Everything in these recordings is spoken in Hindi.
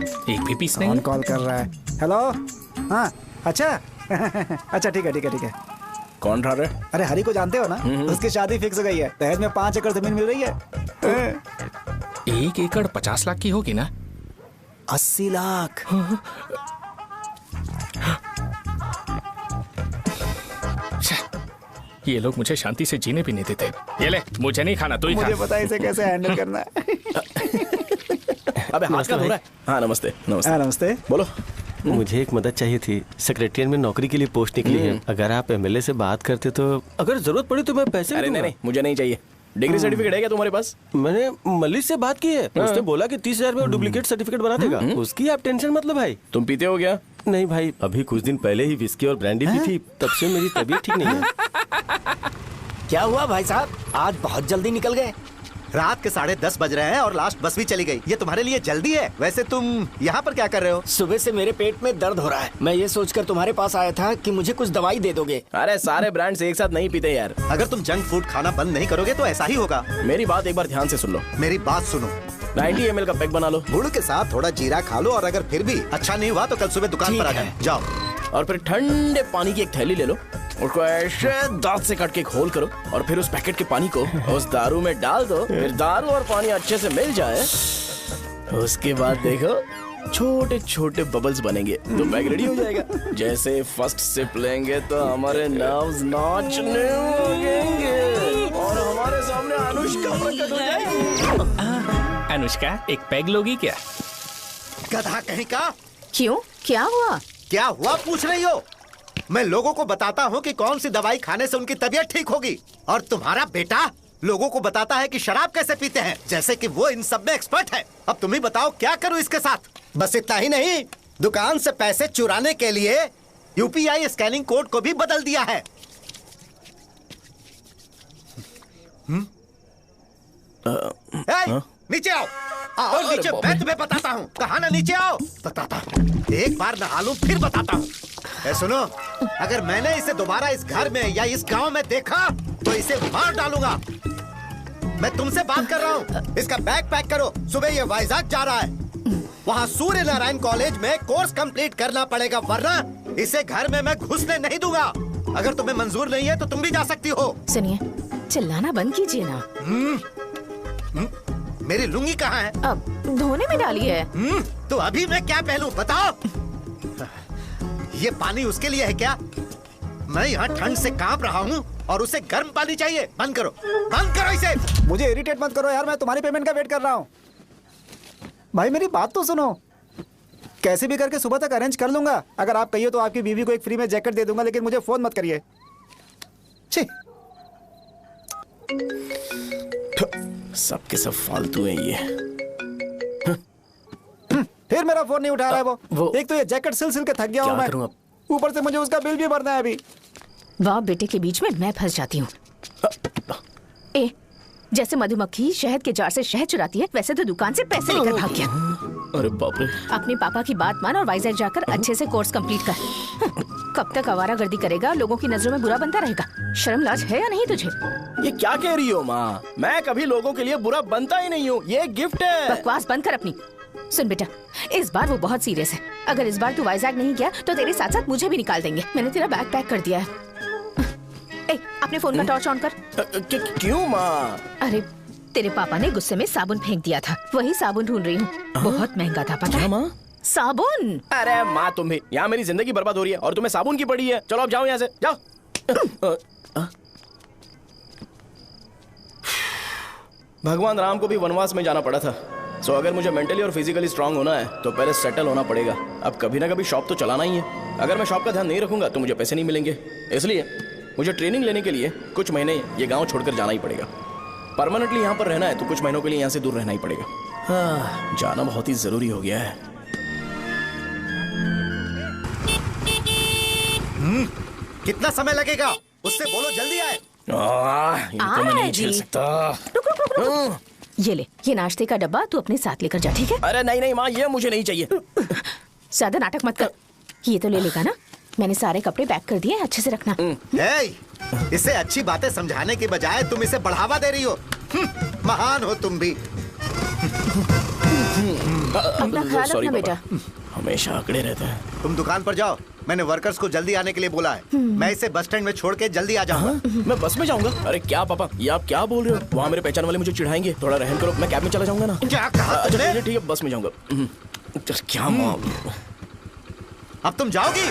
एक भी पीस नहीं। कौन कॉल कर रहा है? हेलो। हाँ अच्छा अच्छा ठीक है ठीक है ठीक है। कौन रहा है? अरे हरी को जानते हो ना? उसकी शादी फिक्स हो गई है। दहेज में 5 एकड़ जमीन मिल रही है। 1 एकड़ 50 लाख की होगी ना? 80 लाख। ये लोग मुझे शांति से जीने भी नहीं देते। ये ले, मुझे नहीं खाना, तू ही खा। मुझे पता है इसे कैसे हैंडल करना है। अबे हाथ का हो रहा है। हाँ नमस्ते नमस्ते। हाँ नमस्ते। बोलो। मुझे एक मदद चाहिए थी। सेक्रेटरिएट में नौकरी के लिए पोस्ट निकली है। अगर आप एमएलए से बात करते तो अगर जरूरत पड़ी तो मैं पैसे अरे नहीं मुझे नहीं चाहिए। डिग्री सर्टिफिकेट है क्या तुम्हारे पास? मैंने मलिक से बात की है। उसने बोला कि 30,000 में डुप्लीकेट सर्टिफिकेट बना देगा। उसकी आप टेंशन मत लो भाई। तुम पीते हो क्या? नहीं भाई, अभी कुछ दिन पहले ही विस्की और ब्रांडी पी थी, तब से मेरी तबीयत ठीक नहीं है। क्या हुआ भाई साहब, आज बहुत जल्दी निकल गए? रात के 10:30 बज रहे हैं और लास्ट बस भी चली गई। ये तुम्हारे लिए जल्दी है। वैसे तुम यहाँ पर क्या कर रहे हो? सुबह से मेरे पेट में दर्द हो रहा है। मैं ये सोचकर तुम्हारे पास आया था कि मुझे कुछ दवाई दे दोगे। अरे सारे ब्रांड्स एक साथ नहीं पीते यार। अगर तुम जंक फूड खाना बंद नहीं करोगे तो ऐसा ही होगा। मेरी बात एक बार ध्यान से सुन लो। मेरी बात सुनो। 90 ml का पैक बना लो। गुड़ के साथ थोड़ा जीरा खा लो और अगर फिर भी अच्छा नहीं हुआ तो कल सुबह दुकान पर आ जाओ। और फिर ठंडे पानी की एक थैली ले लो, उसको ऐसे दांत से काट के घोल करो और फिर उस पैकेट के पानी को उस दारू में डाल दो। फिर दारू और पानी अच्छे से मिल जाए, उसके बाद देखो छोटे छोटे बबल्स बनेंगे तो पैक रेडी हो जाएगा। जैसे फर्स्ट सिप लेंगे तो हमारे नर्व्स नाचने लगेंगे और हमारे सामने अनुष्का प्रकट हो जाएगी। अनुष्का, एक पैग लोगी क्या? गधा कहीं का। क्यों, क्या हुआ? क्या हुआ पूछ रही हो? मैं लोगों को बताता हूँ कि कौन सी दवाई खाने से उनकी तबीयत ठीक होगी, और तुम्हारा बेटा लोगों को बताता है कि शराब कैसे पीते हैं, जैसे कि वो इन सब में एक्सपर्ट है। अब तुम ही बताओ क्या करूँ इसके साथ? बस इतना ही नहीं, दुकान से पैसे चुराने के लिए यूपीआई स्कैनिंग कोड को भी बदल दिया है। नीचे आओ। आओ नीचे, मैं तुम्हें बताता हूँ। कहा ना नीचे आओ, बताता हूँ। एक बार नहा लूं फिर बताता हूँ। सुनो, अगर मैंने इसे दोबारा इस घर में या इस गांव में देखा तो इसे मार डालूंगा। मैं तुमसे बात कर रहा हूँ। इसका बैग पैक करो, सुबह ये वाइजाग जा रहा है। वहाँ सूर्य नारायण कॉलेज में कोर्स कंप्लीट करना पड़ेगा, वरना इसे घर में मैं घुसने नहीं दूंगा। अगर तुम्हें मंजूर नहीं है तो तुम भी जा सकती हो। सुनिए, चिल्लाना बंद कीजिए ना। मेरी लुंगी कहाँ है? अब धोने में डाली है। तो अभी मैं क्या पहनूं बताओ? ये पानी उसके लिए है क्या? मैं यहाँ ठंड से कांप रहा हूँ और उसे गर्म पानी चाहिए। बंद करो, बंद करो इसे। मुझे इरिटेट मत करो यार, मैं तुम्हारी पेमेंट का वेट कर रहा हूँ। भाई मेरी बात तो सुनो। कैसे भी करके सुबह तक अरेंज कर लूंगा। अगर आप कहिए तो आपकी बीवी को एक फ्री में जैकेट दे दूंगा, लेकिन मुझे फोन मत करिए। सब के सब फालतू है ये। फिर मेरा फोन नहीं उठा रहा है वो। एक तो ये जैकेट सिल सिल के थक गया हूँ मैं, ऊपर से मुझे उसका बिल भी भरना है अभी। वाह, बेटे के बीच में मैं फंस जाती हूँ। जैसे मधुमक्खी शहद के जार से शहद चुराती है, वैसे तो दुकान से पैसे लेकर भाग गया। अरे बाप रे। अपने पापा की बात मान और वाइजैक जाकर अच्छे से कोर्स कंप्लीट कर। कब तक आवारागर्दी करेगा, लोगों की नजरों में बुरा बनता रहेगा। शर्म लाज है या नहीं तुझे? ये क्या कह रही हो माँ? मैं कभी लोगों के लिए बुरा बनता ही नहीं हूँ, ये गिफ्ट है। बकवास बंद कर अपनी। सुन बेटा, इस बार वो बहुत सीरियस है। अगर इस बार तू वाइजैक नहीं गया तो तेरे साथ साथ मुझे भी निकाल देंगे। मैंने तेरा बैग पैक कर दिया है। अपने फोन का टॉर्च ऑन कर। क्यों माँ? अरे तेरे पापा ने गुस्से में साबुन फेंक दिया था, वही साबुन ढूंढ रही हूँ। बहुत महंगा था, पता है माँ? साबुन। अरे माँ तुम भी, यहाँ मेरी जिंदगी बर्बाद हो रही है और तुम्हें साबुन की पड़ी है। चलो अब जाओ यहाँ से, जाओ। भगवान राम को भी वनवास में जाना पड़ा था। सो अगर मुझे मेंटली और फिजिकली स्ट्रांग होना है तो पहले सेटल होना पड़ेगा। अब कभी ना कभी शॉप तो चलाना ही है। अगर मैं शॉप का ध्यान नहीं रखूंगा तो मुझे पैसे नहीं मिलेंगे। इसलिए मुझे ट्रेनिंग लेने के लिए कुछ महीने ये गांव छोड़कर जाना ही पड़ेगा। परमानेंटली यहाँ पर रहना है तो कुछ महीनों के लिए यहाँ से दूर रहना ही पड़ेगा। हाँ, जाना बहुत ही जरूरी हो गया है। कितना समय लगेगा? उससे बोलो जल्दी आए। ये तो मैं नहीं झेल सकता। रुक। ये ले, ये नाश्ते का डब्बा तू अपने साथ लेकर जा, ठीक है? अरे नहीं माँ, ये मुझे नहीं चाहिए। ज्यादा नाटक मत कर। ये तो ले लेगा ना? मैंने सारे कपड़े पैक कर दिए, अच्छे से रखना। इसे अच्छी बातें समझाने के बजाय तुम इसे बढ़ावा दे रही हो। महान हो तुम भी। अपना ख्याल सॉरी रखना बेटा। हमेशा आंकड़े रहते हैं। तुम दुकान पर जाओ, मैंने वर्कर्स को जल्दी आने के लिए बोला है। मैं इसे बस स्टैंड में छोड़ के जल्दी आ जाऊंगा। मैं बस में जाऊंगा? अरे क्या पापा, ये आप क्या बोल रहे हो? वहाँ मेरे पहचान वाले मुझे चिढ़ाएंगे। थोड़ा रहम करो, मैं कैब में चला जाऊंगा ना। क्या कहा अच्छा तुमने? ठीक है, बस में जाऊंगा। क्या मामला? अब तुम जाओगी?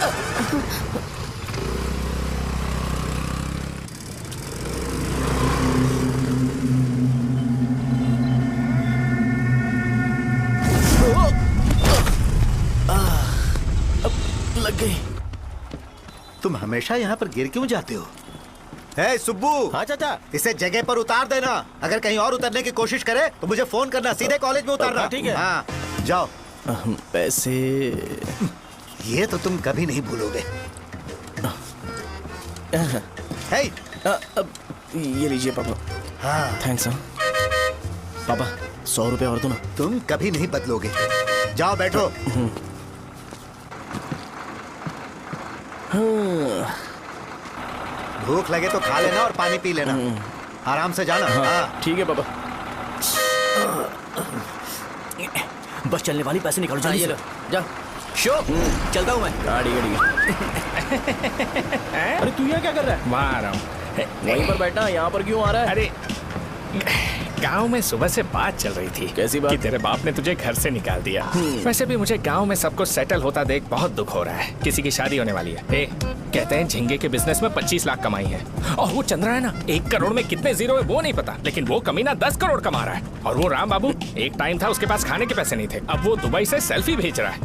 लग गई। तुम हमेशा यहाँ पर गिर क्यों जाते हो? हे सुब्बू, हाँ चाचा। इसे जगह पर उतार देना। अगर कहीं और उतरने की कोशिश करे तो मुझे फोन करना, सीधे कॉलेज में उतारना। ठीक है। हाँ, जाओ। पैसे ये तो तुम कभी नहीं भूलोगे। हे, अब ये लीजिए पापा। हाँ, थैंक्स। पापा 100 रुपए और दो ना। तुम कभी नहीं बदलोगे। जाओ बैठो। भूख लगे तो खा लेना और पानी पी लेना। आराम से जाना। हाँ। ठीक है पापा। बस चलने वाली, पैसे निकालो जल्दी से। जा। शो, चलता हूँ मैं। गाड़ी गाड़ी। अरे तू यहाँ क्या कर रहा है? वहाँ आ रहा हूँ। वहीं पर बैठा, यहाँ पर क्यों आ रहा है? अरे गांव में सुबह से बात चल रही थी। कैसी बात? कि तेरे बाप ने तुझे घर से निकाल दिया। वैसे भी मुझे गांव में सब कुछ सेटल होता देख बहुत दुख हो रहा है। किसी की शादी होने वाली है। कहते हैं झींगे के बिजनेस में 25 लाख कमाई है। और वो चंद्रा है ना, 1 करोड़ में कितने जीरो है वो नहीं पता, लेकिन वो कमीना 10 करोड़ कमा रहा है। और वो राम बाबू, एक टाइम था उसके पास खाने के पैसे नहीं थे, अब वो दुबई से सेल्फी भेज रहा है।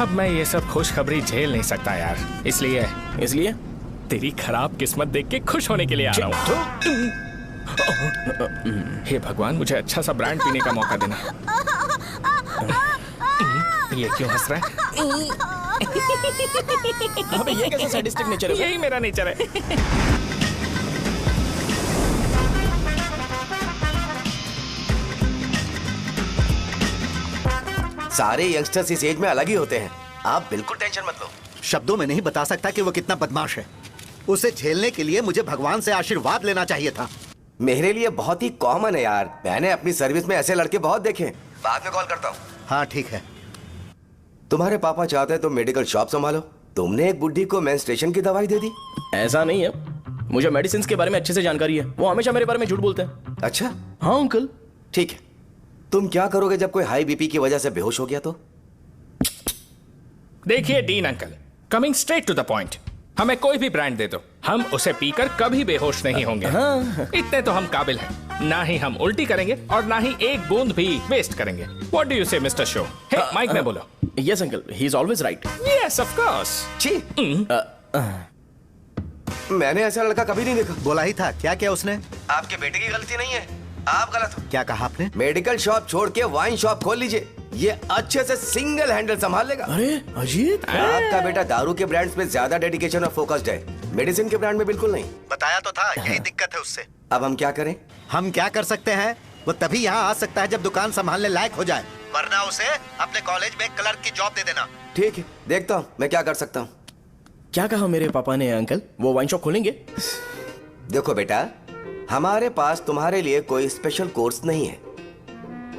अब मैं ये सब खुशखबरी झेल नहीं सकता यार, इसलिए तेरी खराब किस्मत देख के खुश होने के लिए आ रहा हूँ। हे भगवान, मुझे अच्छा सा ब्रांड पीने का मौका देना। ये क्यों हंस रहा है? अबे ये कैसा सैडिस्टिक नेचर है? यही मेरा नेचर है। सारे यंगस्टर्स इस एज में अलग ही होते हैं। आप बिल्कुल टेंशन मत लो। शब्दों में नहीं बता सकता कि वो कितना बदमाश है। उसे झेलने के लिए मुझे भगवान से आशीर्वाद लेना चाहिए था। मेरे लिए बहुत ही कॉमन है यार। मैंने अपनी सर्विस में ऐसे लड़के बहुत देखे। बाद में कॉल करता हूँ। हाँ ठीक है। तुम्हारे पापा चाहते हैं तुम मेडिकल शॉप संभालो। तुमने एक बुढ़ी को मेंस्ट्रुएशन की दवाई दे दी। ऐसा नहीं है, मुझे मेडिसिन के बारे में अच्छे से जानकारी है। वो हमेशा मेरे बारे में झूठ बोलते हैं। अच्छा हाँ अंकल। ठीक है, तुम क्या करोगे जब कोई हाई बीपी की वजह से बेहोश हो गया तो? देखिए Dean uncle, coming straight to the point, हमें कोई भी ब्रांड दे दो, हम उसे पीकर कभी बेहोश नहीं होंगे। इतने तो हम काबिल हैं। ना ही हम उल्टी करेंगे और ना ही एक बूंद भी वेस्ट करेंगे। व्हाट डू यू से मिस्टर शो? हे माइक में बोलो। Yes uncle, he is always right. Yes of course. छी, मैंने ऐसा लड़का कभी नहीं देखा। बोला ही था। क्या किया उसने? आपके बेटे की गलती नहीं है, आप गलत हो। क्या कहा आपने? मेडिकल शॉप छोड़ के वाइन शॉप खोल लीजिए, ये अच्छे से सिंगल हैंडल संभाल लेगा। अरे अजीत, आपका बेटा दारू के ब्रांड्स में ज्यादा डेडिकेशन और फोकस्ड है, मेडिसिन के ब्रांड में बिल्कुल नहीं। बताया तो था, यही दिक्कत है उससे। अब हम क्या करें? हम क्या कर सकते हैं? वो तभी यहाँ आ सकता है जब दुकान संभालने लायक हो जाए, वरना उसे अपने कॉलेज में क्लर्क की जॉब दे देना। ठीक है, देखता हूँ मैं क्या कर सकता हूँ। क्या कहा मेरे पापा ने अंकल? वो वाइन शॉप खोलेंगे? देखो बेटा, हमारे पास तुम्हारे लिए कोई स्पेशल कोर्स नहीं है।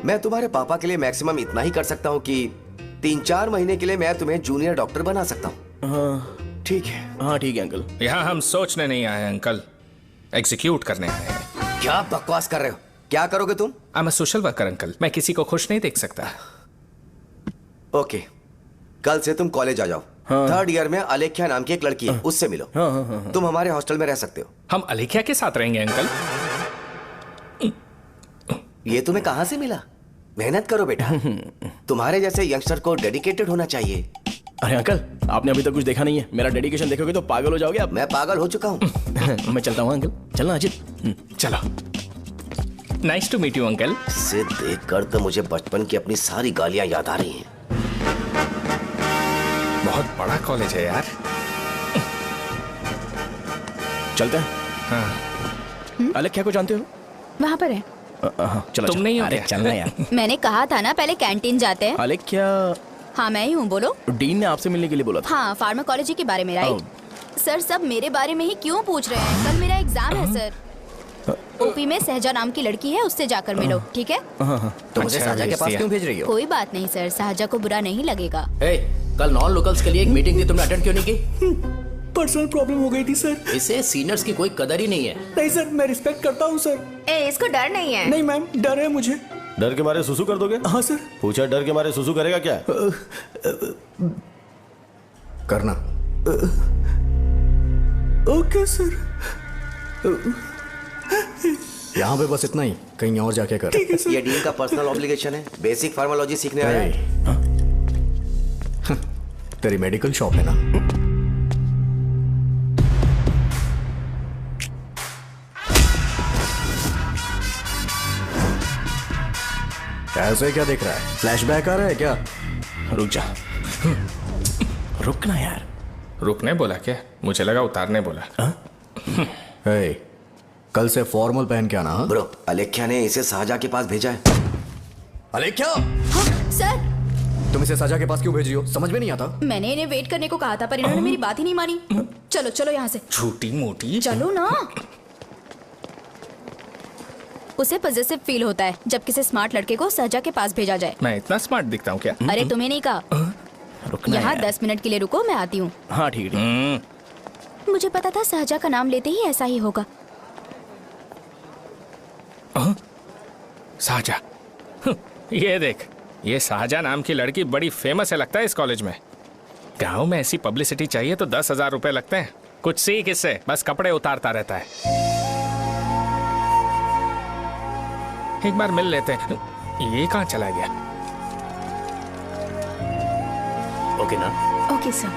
मैं तुम्हारे पापा के लिए मैक्सिमम इतना ही कर सकता हूँ कि 3-4 महीने के लिए मैं तुम्हें जूनियर डॉक्टर बना सकता हूँ। हाँ ठीक है? हाँ ठीक है अंकल। यहाँ हम सोचने नहीं आए अंकल, एग्जीक्यूट करने आए हैं। क्या बकवास कर रहे हो? क्या करोगे तुम? I am a social worker uncle, मैं किसी को खुश नहीं देख सकता। ओके, कल से तुम कॉलेज आ जाओ। हाँ। 3rd ईयर में अलेख्या नाम की एक लड़की है, उससे मिलो। हाँ। तुम हमारे हॉस्टल में रह सकते हो। हम अलेख्या के साथ रहेंगे अंकल। ये तुम्हें कहां से मिला? मेहनत करो बेटा, तुम्हारे जैसे यंगस्टर को डेडिकेटेड होना चाहिए। अरे अंकल, आपने अभी तक कुछ देखा नहीं है। मेरा डेडिकेशन देखोगे तो पागल हो जाओगे आप। मैं पागल हो चुका हूँ। मैं चलता हूँ अंकल। चलना अजित। चलो, nice to meet you uncle. इसे देखकर तो मुझे बचपन की अपनी सारी गालियां याद आ रही हैं। बहुत बड़ा कॉलेज है यार। चलते हैं। हाँ। अलेख्या को जानते हो? वहाँ पर है। चलो तुम नहीं हो अरे क्या? चलना यार। मैंने कहा था ना पहले कैंटीन जाते हैं। अलेख्या, हाँ मैं ही हूँ, बोलो। डीन ने आपसे मिलने के लिए बोला था। हाँ, फार्माकोलॉजी के बारे में, राइट? सर सब मेरे बारे में ही क्यों पूछ रहे हैं? कल मेरा एग्जाम है सर। ओपी में सहजा नाम की लड़की है, उससे जाकर मिलो, ठीक है? तो मुझे साजा के पास क्यों भेज रही हो? कोई बात नहीं सर, सहजा को बुरा नहीं लगेगा। कल नॉन लोकल्स के लिए एक मीटिंग थी, तुमने अटेंड क्यों नहीं की? पर्सनल प्रॉब्लम हो गई थी सर। इसे सीनियर्स की कोई कदर ही नहीं है। नहीं सर, मैं रिस्पेक्ट करता हूँ सर। इसको डर नहीं है। नहीं मैम, डर है मुझे। डर के मारे सुसु कर दोगे? हाँ सर। पूछा डर के मारे सुसु करेगा क्या? करना। Okay sir. यहाँ पे बस इतना ही, कहीं और जाके कर। ये डीन का पर्सनल ऑब्लिगेशन है, बेसिक फार्मोलॉजी सीखने आया है। तेरी मेडिकल शॉप है ना? ऐसे क्या देख रहा है? फ्लैशबैक आ रहा है क्या? रुक जा। रुकना यार। रुकने बोला क्या? मुझे लगा उतारने बोला। हे, कल से फॉर्मल पहन के आना। ब्रो, अलेख्या ने इसे साजा के पास भेजा है। अलेख्या! हाँ, सर। तुम इसे साजा के पास क्यों भेज रही हो? समझ में नहीं आता। मैंने इन्हें वेट करने को कहा था, पर इन्होंने मेरी बात ही नहीं मानी। चलो चलो यहाँ से। छोटी मोटी। चलो ना। उसे पॉजिटिव फील होता है जब किसी स्मार्ट लड़के को सहजा के पास भेजा जाए। मैं इतना स्मार्ट दिखता हूँ क्या? अरे तुम्हें नहीं कहा। यहाँ 10 मिनट के लिए रुको, मैं आती हूँ। हाँ ठीक है। मुझे पता था सहजा का नाम लेते ही ऐसा ही होगा। साजा। ये देख, ये साजा नाम की लड़की बड़ी फेमस है लगता है इस कॉलेज में। गांव में ऐसी पब्लिसिटी चाहिए तो 10,000 रुपए लगते हैं। कुछ सीख इससे, बस कपड़े उतारता रहता है। एक बार मिल लेते हैं। ये कहाँ चला गया? ओके ना? Okay sir.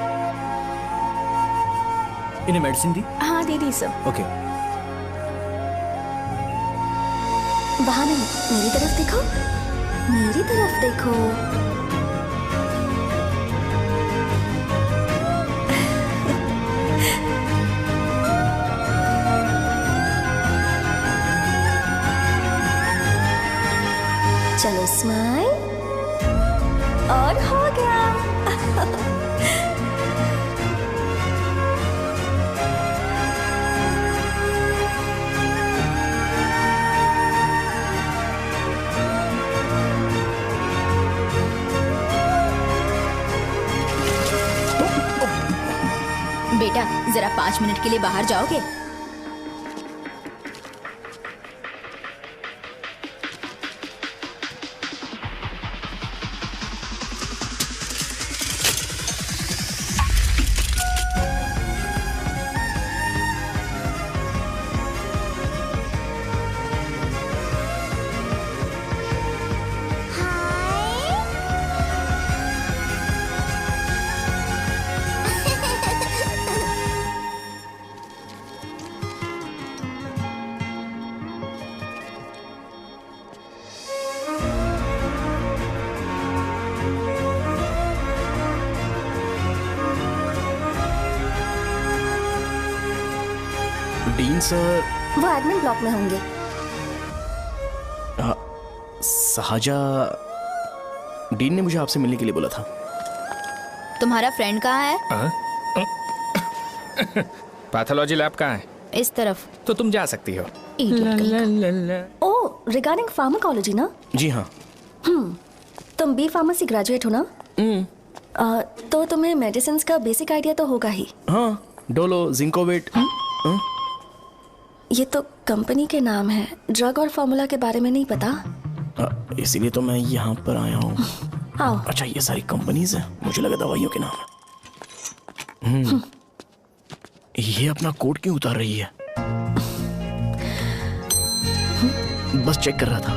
इन्हें मेडिसिन दी? हाँ दे दी सर। ओके। वहाँ नहीं, मेरी तरफ देखो, मेरी तरफ देखो। चलो स्माइल, और हो गया। बेटा जरा 5 मिनट के लिए बाहर जाओगे? डीन सर वो एडमिन ब्लॉक में होंगे। साजा, डीन ने मुझे आपसे मिलने के लिए बोला था। तुम्हारा फ्रेंड कहाँ है? पैथोलॉजी लैब कहाँ है? इस तरफ। तो तुम जा सकती हो। ओह, रिगार्डिंग फार्माकोलॉजी ना? जी हाँ। तुम बी फार्मेसी ग्रेजुएट हो ना? तो तुम्हें मेडिसिन का बेसिक आइडिया तो होगा ही। हाँ, डोलो, जिंकोवेट। ये तो कंपनी के नाम है, ड्रग और फॉर्मूला के बारे में नहीं पता। इसीलिए तो मैं यहाँ पर आया हूँ। आओ। अच्छा, ये सारी कंपनीज है, मुझे लगा दवाइयों के नाम है। ये अपना कोट क्यों उतार रही है? बस चेक कर रहा था।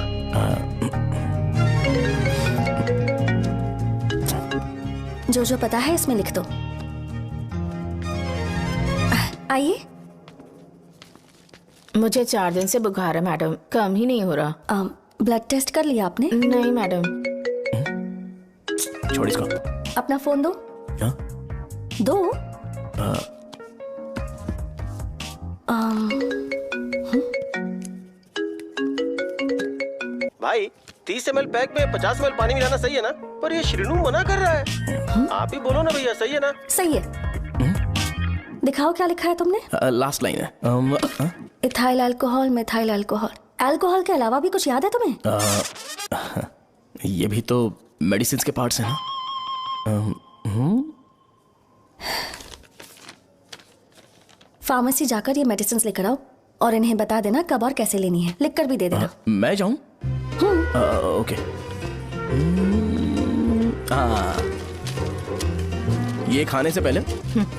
जो जो पता है इसमें लिख दो। आइए। मुझे 4 दिन से बुखार है मैडम, कम ही नहीं हो रहा। ब्लड टेस्ट कर लिया आपने? नहीं मैडम। छोड़ इसको। अपना फोन दो। दो। भाई 30 ml पैक में 50 ml पानी मिलाना सही है ना? पर ये श्रीनू मना कर रहा है। आप ही बोलो ना भैया, सही है ना? सही है। दिखाओ क्या लिखा है तुमने? लास्ट लाइन है। Ethyl alcohol, methyl alcohol. Alcohol के अलावा भी कुछ याद है तुम्हें? ये भी तो मेडिसिन के पार्ट्स हैं ना। फार्मेसी जाकर ये मेडिसिन लेकर आओ और इन्हें बता देना कब और कैसे लेनी है। लिख कर भी दे देना। मैं जाऊं? ओके। ये खाने से पहले,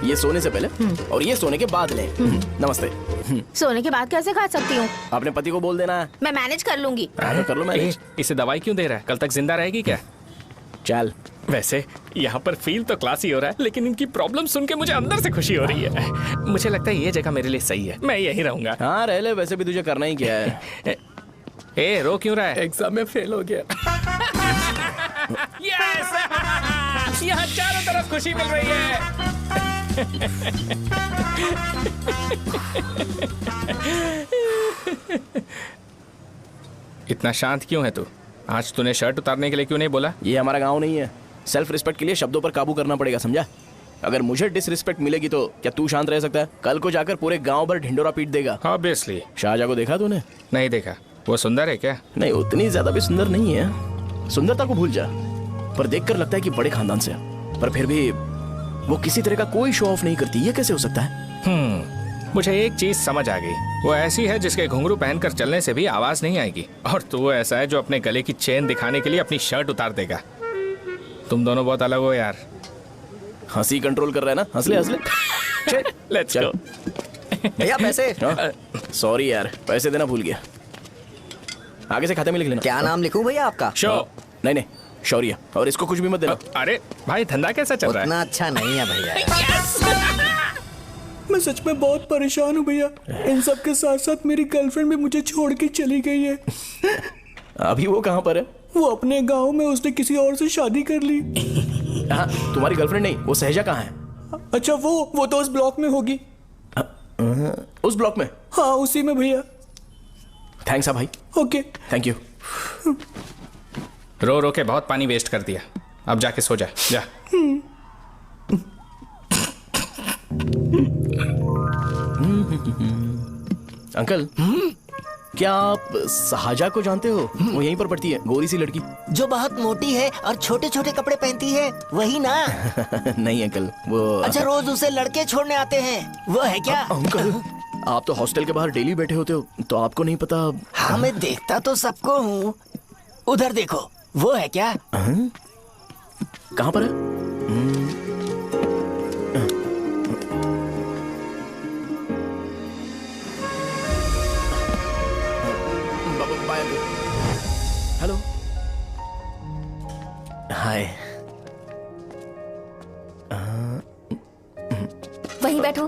ये सोने से पहले और ये सोने के बाद ले। नमस्ते। सोने के बाद कैसे खा सकती हूँ? अपने पति को बोल देना। मैं मैनेज कर लूंगी। कर लो मैनेज। इसे दवाई क्यों दे रहा है? कल तक जिंदा रहेगी क्या? चल। वैसे यहाँ पर फील तो क्लासी हो रहा है, लेकिन इनकी प्रॉब्लम सुन के मुझे अंदर से खुशी हो रही है। मुझे लगता है ये जगह मेरे लिए सही है, मैं यहीं रहूंगा। हाँ रह ले, वैसे भी तुझे करना ही क्या है। ए रो क्यों रहा है? एग्जाम में फेल हो गया। यस! यहाँ चारों तरफ खुशी मिल रही है। इतना शांत क्यों है तू? आज तूने शर्ट उतारने के लिए क्यों नहीं बोला? ये हमारा गांव नहीं है। सेल्फ रिस्पेक्ट के लिए शब्दों पर काबू करना पड़ेगा, समझा? अगर मुझे डिसरिस्पेक्ट मिलेगी तो क्या तू शांत रह सकता है? कल को जाकर पूरे गांव भर ढिंडोरा पीट देगा। ऑब्वियसली। शाहजहां को देखा तूने? नहीं देखा। वो सुंदर है क्या? नहीं, उतनी ज्यादा भी सुंदर नहीं है। सुंदरता को भूल जा, पर देखकर लगता है कि बड़े खानदान से है। पर फिर भी वो किसी तरह का कोई शो ऑफ नहीं करती। ये कैसे हो सकता है? मुझे एक चीज समझ आ गई। वो ऐसी है जिसके घुंघरू पहनकर चलने से भी आवाज नहीं आएगी, और तू ऐसा है जो अपने गले की चेन दिखाने के लिए अपनी शर्ट उतार देगा। तुम दोनों बहुत अलग हो यार। हंसी कंट्रोल कर रहा है ना? हंस ले हंस ले। Let's go. भैया पैसे। सॉरी यार, पैसे देना भूल गया। आगे से खाते में लिख लेना। क्या नाम लिखूं भैया आपका? शो। नहीं, शौर्य। और इसको कुछ भी मत देना। अरे भाई, धंधा कैसा चल रहा है? उतना अच्छा नहीं है भैया। मैं सच में बहुत परेशान हूँ भैया। इन सब के साथ साथ मेरी गर्लफ्रेंड भी मुझे छोड़ के चली गई है। अभी वो कहाँ पर है? वो अपने गांव में, उसने किसी और से शादी कर ली। हाँ, तुम्हारी गर्लफ्रेंड नहीं, वो सहजा कहाँ है? अच्छा, वो तो उस ब्लॉक में होगी। उस ब्लॉक में? हाँ, उसी में भैया। थैंक्स भाई। Okay, thank you. रो रो के बहुत पानी वेस्ट कर दिया। अब जाके सो जा। जा। अंकल, क्या आप शाहजहां को जानते हो? वो यहीं पर पढ़ती है, गोरी सी लड़की जो बहुत मोटी है और छोटे छोटे कपड़े पहनती है, वही ना? नहीं अंकल, वो अच्छा, रोज उसे लड़के छोड़ने आते हैं, वो है क्या? अंकल, आप तो हॉस्टल के बाहर डेली बैठे होते हो, तो आपको नहीं पता? हाँ, मैं देखता तो सबको हूँ। उधर देखो, वो है क्या? कहाँ पर है? हेलो, हाय। वहीं बैठो।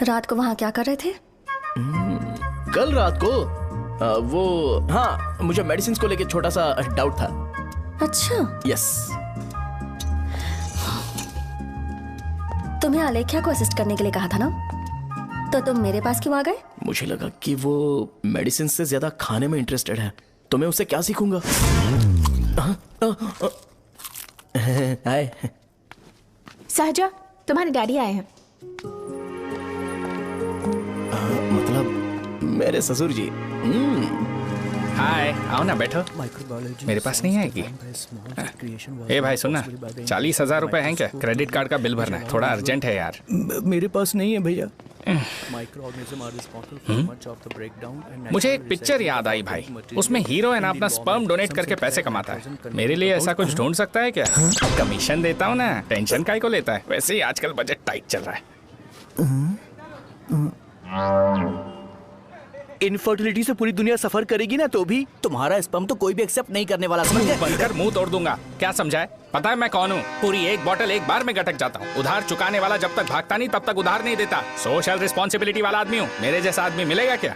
रात को वहां क्या कर रहे थे? कल रात को वो, हाँ, मुझे मेडिसिन को लेके छोटा सा डाउट था। अच्छा। यस। तुम्हें आलेख्या को असिस्ट करने के लिए कहा था ना, तो तुम मेरे पास क्यों आ गए? मुझे लगा कि वो मेडिसिन से ज्यादा खाने में इंटरेस्टेड है, तो मैं उससे क्या सीखूंगा? हाय। सहजा, तुम्हारे डैडी आए हैं। मतलब मेरे ससुर जी। हाय, आओ ना, बैठो। मेरे पास नहीं आएगी? ए भाई सुनना, 40,000 रुपए हैं क्या? क्रेडिट कार्ड का बिल भरना है, थोड़ा अर्जेंट है यार। मेरे पास नहीं है भैया। मुझे एक पिक्चर याद आई भाई, उसमें हीरो है ना अपना स्पर्म डोनेट करके पैसे कमाता है। मेरे लिए ऐसा कुछ ढूंढ सकता है क्या? कमीशन देता हूँ ना, टेंशन काहे को लेता है? वैसे ही आजकल बजट टाइट चल रहा है। इनफर्टिलिटी से पूरी दुनिया सफर करेगी ना, तो भी तुम्हारा स्पर्म तो कोई भी एक्सेप्ट नहीं करने वाला, समझ गए? बनकर मुंह तोड़ दूंगा। क्या समझा है? पता है मैं कौन हूँ? पूरी एक बोतल एक बार में गटक जाता हूँ। उधार चुकाने वाला जब तक भागता नहीं तब तक उधार नहीं देता। सोशल रिस्पॉन्सिबिलिटी वाला आदमी हूँ। मेरे जैसा आदमी मिलेगा क्या?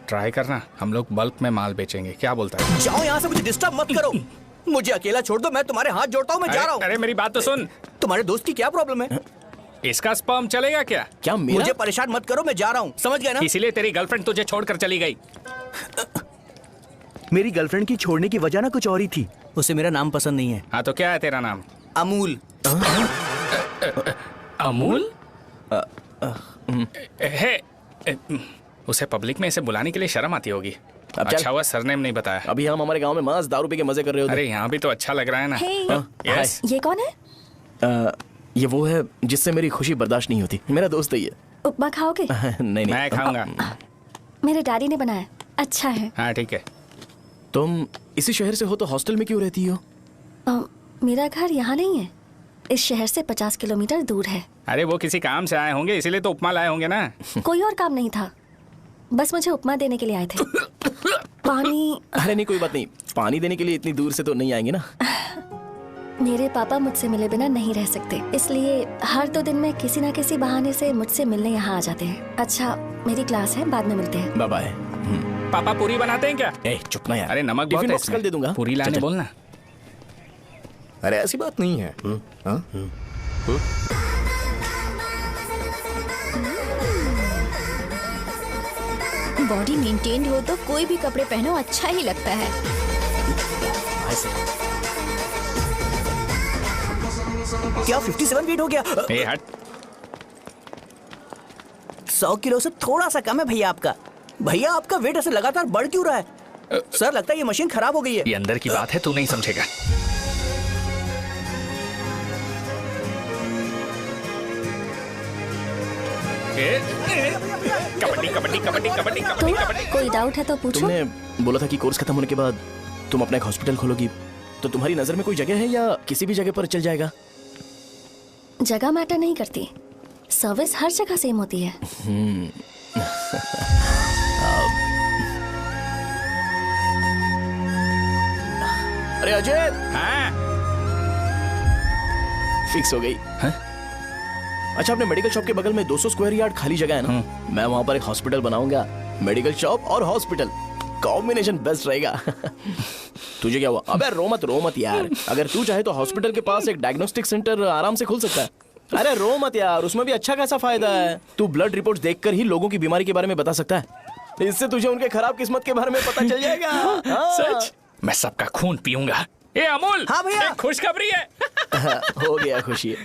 ट्राई करना, हम लोग बल्क में माल बेचेंगे। क्या बोलता है? जाओ यहाँ से, मुझे डिस्टर्ब मत करो। मुझे अकेला छोड़ दो, मैं तुम्हारे हाथ जोड़ता हूँ, मैं जा रहा हूँ। अरे मेरी बात तो सुन। तुम्हारे दोस्त की क्या प्रॉब्लम है? इसका स्पर्म चलेगा क्या? क्या मेरा? मुझे परेशान मत करो, मैं जा रहा हूँ, समझ गए ना? इसीलिए तेरी गर्लफ्रेंड तुझे छोड़कर चली गई। मेरी गर्लफ्रेंड की छोड़ने की वजह ना कुछ और ही थी। उसे मेरा नाम पसंद नहीं है। हाँ तो क्या है तेरा नाम? अमूल। अमूल? उसे पब्लिक में इसे बुलाने के लिए शर्म आती होगी। अच्छा हुआ सरनेम नहीं बताया। अभी हम हमारे गांव में मस्त दारू पी के मजे कर रहे होते। अरे यहाँ भी तो अच्छा लग रहा है ना। यस। ये कौन है? ये वो है जिससे मेरी खुशी बर्दाश्त नहीं होती। मेरा दोस्त है ये। उपमा खाओगे? नहीं मैं खाऊंगा। मेरे डैडी ने बनाया, अच्छा है। हाँ ठीक है। तुम इसी शहर से हो तो हॉस्टल में क्यों रहती हो? मेरा घर यहाँ नहीं है, इस शहर से 50 किलोमीटर दूर है। अरे वो किसी काम से आए होंगे इसीलिए तो उपमा लाए होंगे ना। कोई और काम नहीं था, बस मुझे उपमा देने के लिए आए थे। पानी? अरे नहीं कोई बात नहीं, पानी देने के लिए इतनी दूर से तो नहीं आएंगे ना। मेरे पापा मुझसे मिले बिना नहीं रह सकते, इसलिए हर 2 दिन में किसी न किसी बहाने से मुझसे मिलने यहाँ आ जाते हैं। अच्छा मेरी क्लास है, बाद में मिलते हैं। Bye bye. पापा पूरी बनाते हैं क्या? चुप ना यार। अरे नमक बहुत है इसमें। कल दे दूंगा। पूरी लाने बोलना। अरे ऐसी बात नहीं है। बॉडी मेंटेन्ड हो तो कोई भी कपड़े पहनो अच्छा ही लगता है। क्या 57 वेट हो गया? ए हट। 100 किलो से थोड़ा सा कम है भैया आपका। भैया आपका वेट ऐसे लगातार बढ़ क्यों रहा है? सर लगता है ये मशीन खराब हो गई है। ये अंदर की बात है, तू नहीं समझेगा। कबड्डी कबड्डी कबड्डी कबड्डी कबड्डी कबड्डी। कोई डाउट है तो पूछो। तुमने बोला था कि कोर्स खत्म होने के बाद तुम अपना एक हॉस्पिटल खोलोगी, तो तुम्हारी नजर में कोई जगह है या किसी भी जगह पर चल जाएगा? जगह मैटर नहीं करती, सर्विस हर जगह सेम होती है। अरे अजय। हाँ? फिक्स हो गई। हाँ? अच्छा अपने मेडिकल शॉप के बगल में 200 स्क्वायर यार्ड खाली जगह है ना, मैं वहां पर एक हॉस्पिटल बनाऊंगा। मेडिकल शॉप और हॉस्पिटल कॉम्बिनेशन बेस्ट रहेगा। तुझे क्या हुआ? अबे रो मत यार। अगर तू चाहे तो हॉस्पिटल के पास एक डायग्नोस्टिक सेंटर आराम से खुल सकता है। अरे रो मत यार, उसमें भी अच्छा खासा फायदा है। तू ब्लड रिपोर्ट्स देखकर ही लोगों की बीमारी के बारे में बता सकता है। इससे तुझे उनके खराब किस्मत के बारे में पता चल जाएगा। सच? मैं सबका खून पीऊंगा। ए अमूल। हाँ भैया। एक खुशखबरी है। हो गया खुशी।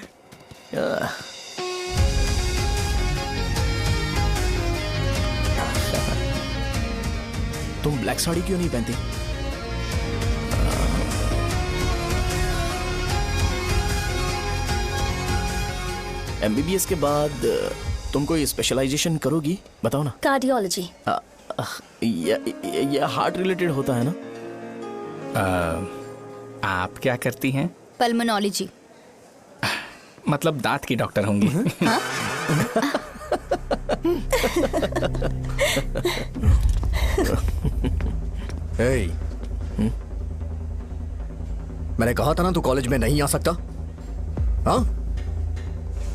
तुम ब्लैक साड़ी क्यों नहीं पहनती? एमबीबीएस के बाद तुम कोई स्पेशलाइजेशन करोगी? बताओ ना। कार्डियोलॉजी। ये हार्ट रिलेटेड होता है ना? आप क्या करती हैं? पल्मोनोलॉजी। मतलब दांत की डॉक्टर होंगी। हाँ? hey. मैंने कहा था ना तू कॉलेज में नहीं आ सकता। हाँ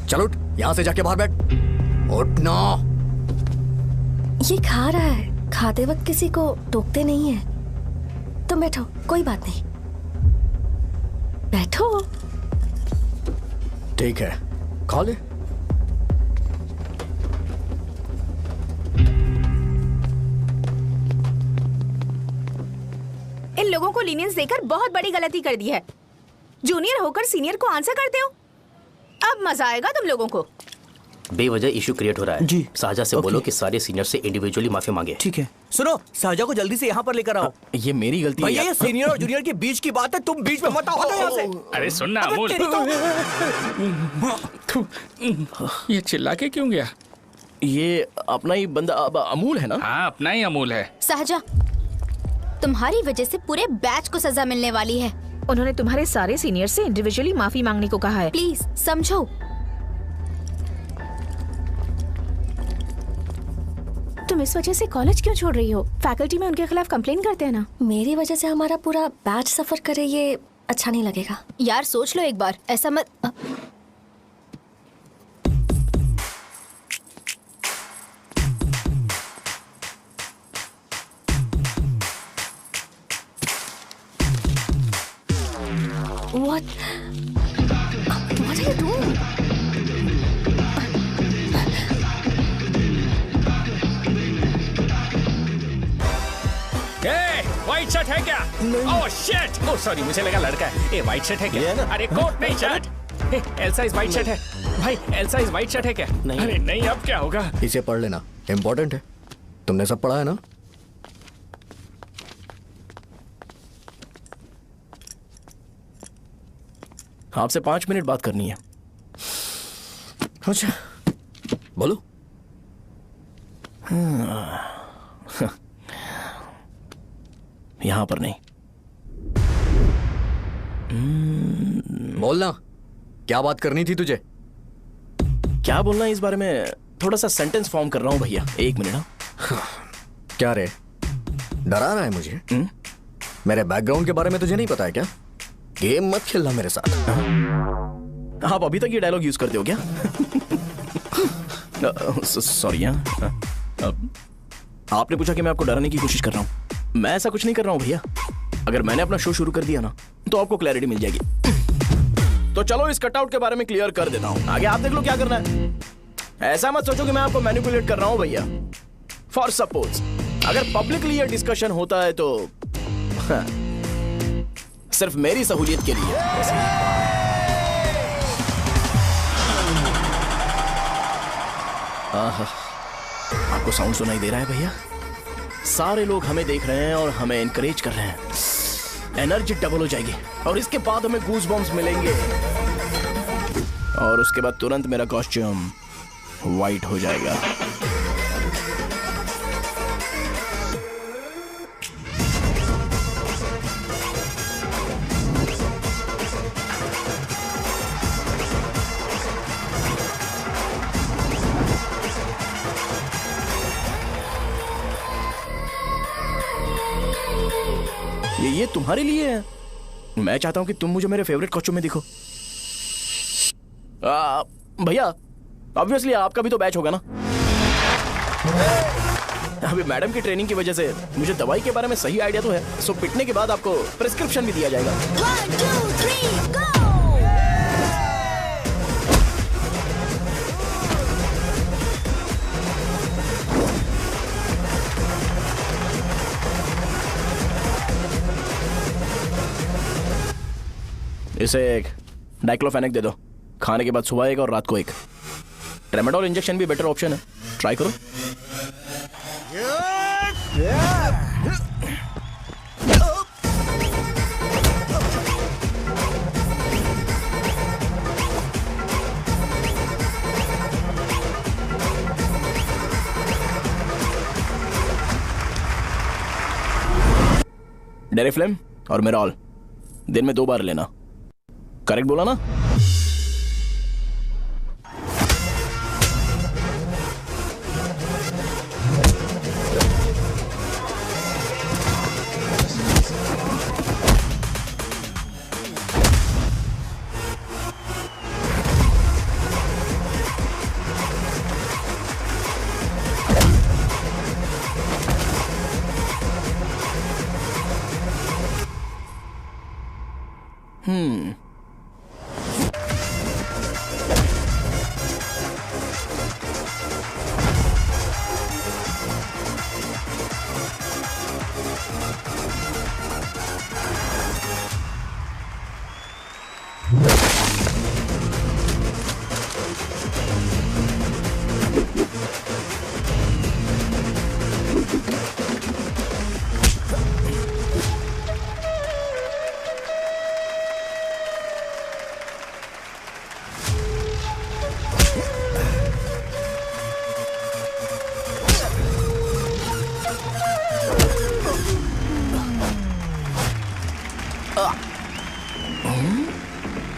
चल उठ, यहां से जाके बाहर बैठ। उठना। ये खा रहा है, खाते वक्त किसी को टोकते नहीं है। तुम बैठो, कोई बात नहीं, बैठो। ठीक है, खा ले। इन लोगों को लीनियंस देकर बहुत बड़ी गलती कर दी है। जूनियर होकर सीनियर को आंसर करते हो। अब मजा आएगा तुम लोगों को। बेवजह इशू क्रिएट हो रहा है जी। साजा से बोलो कि सारे सीनियर से इंडिविजुअली माफी मांगे। ठीक है। सुनो, साजा को जल्दी से यहाँ पर लेकर आओ। ये मेरी गलती है। भैया ये सीनियर और जूनियर के बीच की बात है, तुम बीच में मत आओ यहाँ से। अरे सुनना अमूल। ये चिल्ला के क्यों गया? ये अपना ही बंदा अमूल है ना? हाँ अपना ही अमूल है। साजा, तुम्हारी वजह से पूरे बैच को सजा मिलने वाली है। उन्होंने तुम्हारे सारे सीनियर से इंडिविजुअली माफी मांगने को कहा है। प्लीज समझो। तुम इस वजह से कॉलेज क्यों छोड़ रही हो? फैकल्टी में उनके खिलाफ कंप्लेन करते हैं ना। मेरी वजह से हमारा पूरा बैच सफर करे, ये अच्छा नहीं लगेगा। यार सोच लो एक बार, ऐसा मत। What are you doing? White shirt है क्या? Oh shit! ओह सॉरी, मुझे लगा लड़का है। ये व्हाइट शर्ट है क्या? अरे कोट नहीं शर्ट। एल्सा इस व्हाइट शर्ट है। भाई एल साइज व्हाइट शर्ट है क्या? नहीं। अरे नहीं, अब क्या होगा? इसे पढ़ लेना, इम्पोर्टेंट है। तुमने सब पढ़ा है ना? आपसे 5 मिनट बात करनी है। अच्छा, बोलो। यहां पर नहीं। बोलना, क्या बात करनी थी तुझे? क्या बोलना है इस बारे में? थोड़ा सा सेंटेंस फॉर्म कर रहा हूं भैया, 1 मिनट। क्या रे, डरा रहा है मुझे? मेरे बैकग्राउंड के बारे में तुझे नहीं पता है क्या? गेम मत खेलना मेरे साथ। आप अभी तक ये डायलॉग यूज करते हो क्या? सॉरी। आपने पूछा कि मैं आपको डराने की कोशिश कर रहा हूं। मैं ऐसा कुछ नहीं कर रहा हूं भैया। अगर मैंने अपना शो शुरू कर दिया ना तो आपको क्लैरिटी मिल जाएगी। तो चलो इस कटआउट के बारे में क्लियर कर देता हूं, आगे आप देख लो क्या करना है। ऐसा मत सोचो कि मैं आपको मैनिपुलेट कर रहा हूं भैया। फॉर सपोज अगर पब्लिकली ये डिस्कशन होता है तो सिर्फ मेरी सहूलियत के लिए। आपको साउंड सुनाई दे रहा है भैया? सारे लोग हमें देख रहे हैं और हमें एनकरेज कर रहे हैं। एनर्जी डबल हो जाएगी और इसके बाद हमें गूज बम्स मिलेंगे और उसके बाद तुरंत मेरा कॉस्ट्यूम वाइट हो जाएगा। ये तुम्हारे लिए है। मैं चाहता हूं कि तुम मुझे मेरे फेवरेट कॉस्ट्यूम में दिखो। भैया ऑब्वियसली आपका भी तो बैच होगा ना। अभी मैडम की ट्रेनिंग की वजह से मुझे दवाई के बारे में सही आइडिया तो है। सो पिटने के बाद आपको प्रिस्क्रिप्शन भी दिया जाएगा। 1 2 3 गो। इसे एक डाइक्लोफेनेक दे दो। खाने के बाद सुबह एक और रात को एक। ट्रेमाडोल इंजेक्शन भी बेटर ऑप्शन है, ट्राई करो। डेरिफ्लेम और मेरॉल दिन में 2 बार लेना। करेक्ट बोला ना?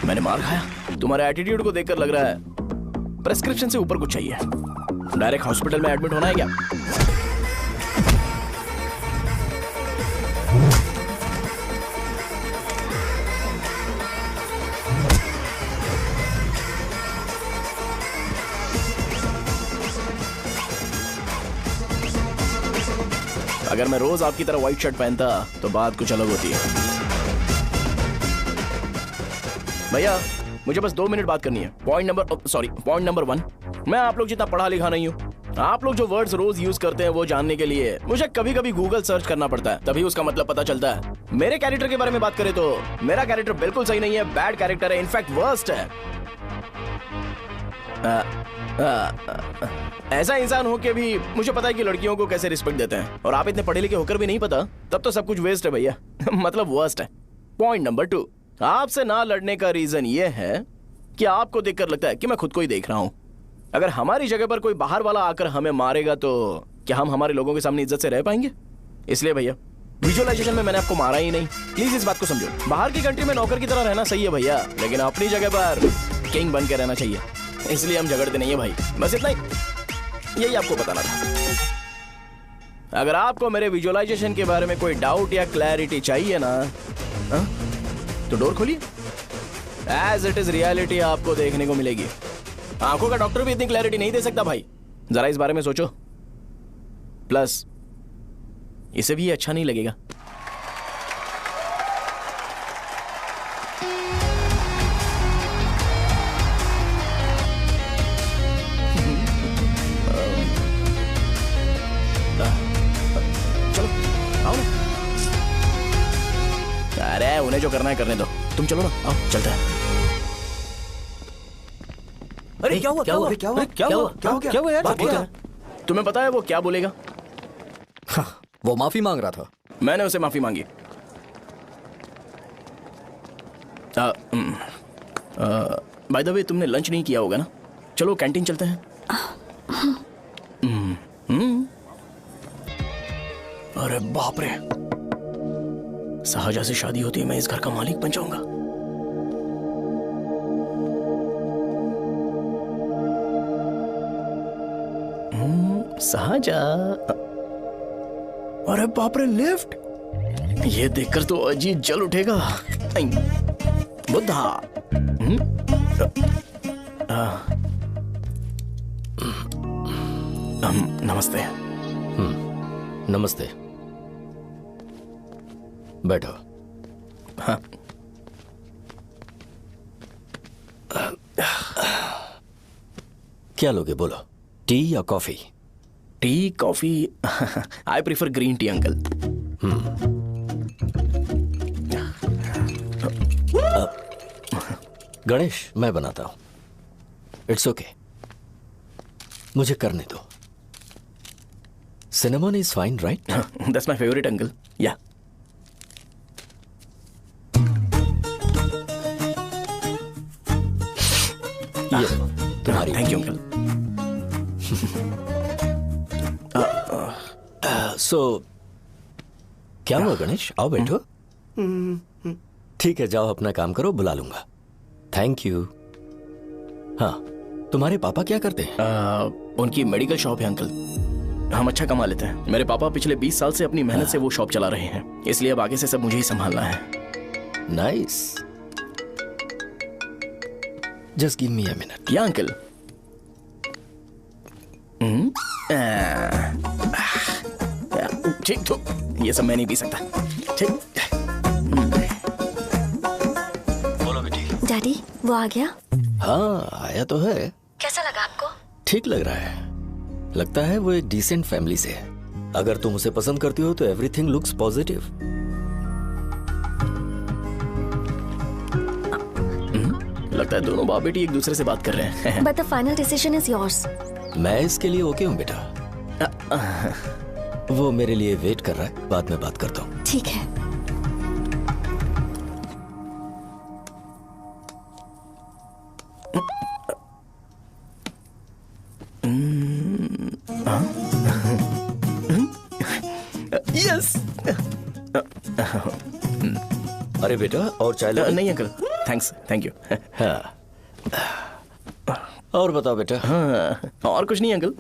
मैंने मार खाया। तुम्हारे एटीट्यूड को देखकर लग रहा है प्रेस्क्रिप्शन से ऊपर कुछ चाहिए। डायरेक्ट हॉस्पिटल में एडमिट होना है क्या? अगर मैं रोज आपकी तरह व्हाइट शर्ट पहनता तो बात कुछ अलग होती है। भैया मुझे बस 2 मिनट बात करनी है। पॉइंट नंबर 1, मैं आप लोग जितना पढ़ा लिखा नहीं हूँ। आप लोग जो वर्ड्स रोज यूज करते हैं वो जानने के लिए मुझे कभी कभी गूगल सर्च करना पड़ता है, तभी उसका मतलब पता चलता है। मेरे कैरेक्टर के बारे में बात करें तो मेरा कैरेक्टर बिल्कुल सही नहीं है, बैड कैरेक्टर है, इनफैक्ट वर्स्ट है। ऐसा इंसान हो के भी मुझे पता है कि लड़कियों को कैसे रिस्पेक्ट देते हैं, और आप इतने पढ़े लिखे होकर भी नहीं पता, तब तो सब कुछ वेस्ट है भैया। मतलब वर्स्ट है। पॉइंट नंबर 2, आपसे ना लड़ने का रीजन ये है कि आपको देखकर लगता है कि मैं खुद को ही देख रहा हूं। अगर हमारी जगह पर कोई बाहर वाला आकर हमें मारेगा तो क्या हम हमारे लोगों के सामने इज्जत से रह पाएंगे? इसलिए भैया विजुअलाइजेशन में मैंने आपको मारा ही नहीं। प्लीज इस बात को समझो। बाहर की कंट्री में नौकर की तरह रहना सही है भैया, लेकिन अपनी जगह पर किंग बन के रहना चाहिए। इसलिए हम झगड़ते नहीं है भाई, बस इतना ही, यही आपको बताना था। अगर आपको मेरे विजुअलाइजेशन के बारे में कोई डाउट या क्लैरिटी चाहिए ना, तो डोर खोलिए। एज इट इज रियलिटी आपको देखने को मिलेगी। आंखों का डॉक्टर भी इतनी क्लैरिटी नहीं दे सकता भाई, जरा इस बारे में सोचो। प्लस इसे भी अच्छा नहीं लगेगा। चलो आओ ना। अरे उन्हें जो करना है करने दो, तुम चलो ना, आओ चलते हैं। अरे क्या हुआ? क्या हुआ? क्या हुआ? क्या हुआ यार? तुम्हें पता है वो क्या बोलेगा? वो माफी मांग रहा था। मैंने उसे माफी मांगी। बाय द वे तुमने लंच नहीं किया होगा ना? चलो कैंटीन चलते हैं। अरे बाप रे, शाहजहां से शादी होती है मैं इस घर का मालिक बन जाऊंगा। शाहजहां, अरे बाप रे लिफ्ट, ये देखकर तो अजीब जल उठेगा। बुद्धा, नमस्ते। नमस्ते, बैठो। हाँ। क्या लोगे बोलो, टी या coffee? Tea coffee? I prefer green tea uncle. Ganesh मैं बनाता हूं। इट्स ओके, मुझे करने दो। Cinnamon is fine right? That's my favourite uncle. या तुम्हारी। Thank you uncle. सो क्या हुआ गणेश? आओ बैठो। ठीक है जाओ अपना काम करो, बुला लूंगा। Thank you. हाँ, तुम्हारे पापा क्या करते हैं? उनकी मेडिकल शॉप है अंकल। हम अच्छा कमा लेते हैं। मेरे पापा पिछले 20 साल से अपनी मेहनत से वो शॉप चला रहे हैं, इसलिए अब आगे से सब मुझे ही संभालना है। Nice, just give me a minute. या अंकल। ठीक, तो ये सब मैं नहीं पी सकता। ठीक। बोलो बेटी। डैडी वो आ गया? हाँ आया तो है। कैसा लगा आपको? ठीक लग रहा है। लगता है वो एक डिसेंट फैमिली से है। अगर तुम उसे पसंद करती हो तो एवरीथिंग लुक्स पॉजिटिव। लगता है दोनों बाप बेटी एक दूसरे से बात कर रहे हैं। But the final decision is yours. मैं इसके लिए ओके हूँ बेटा। वो मेरे लिए वेट कर रहा है, बाद में बात करता हूँ। ठीक है। यस। अरे बेटा और चाय लो। नहीं अंकल, थैंक्स, थैंक यू। हाँ। और बताओ बेटा। हाँ, और कुछ नहीं अंकल।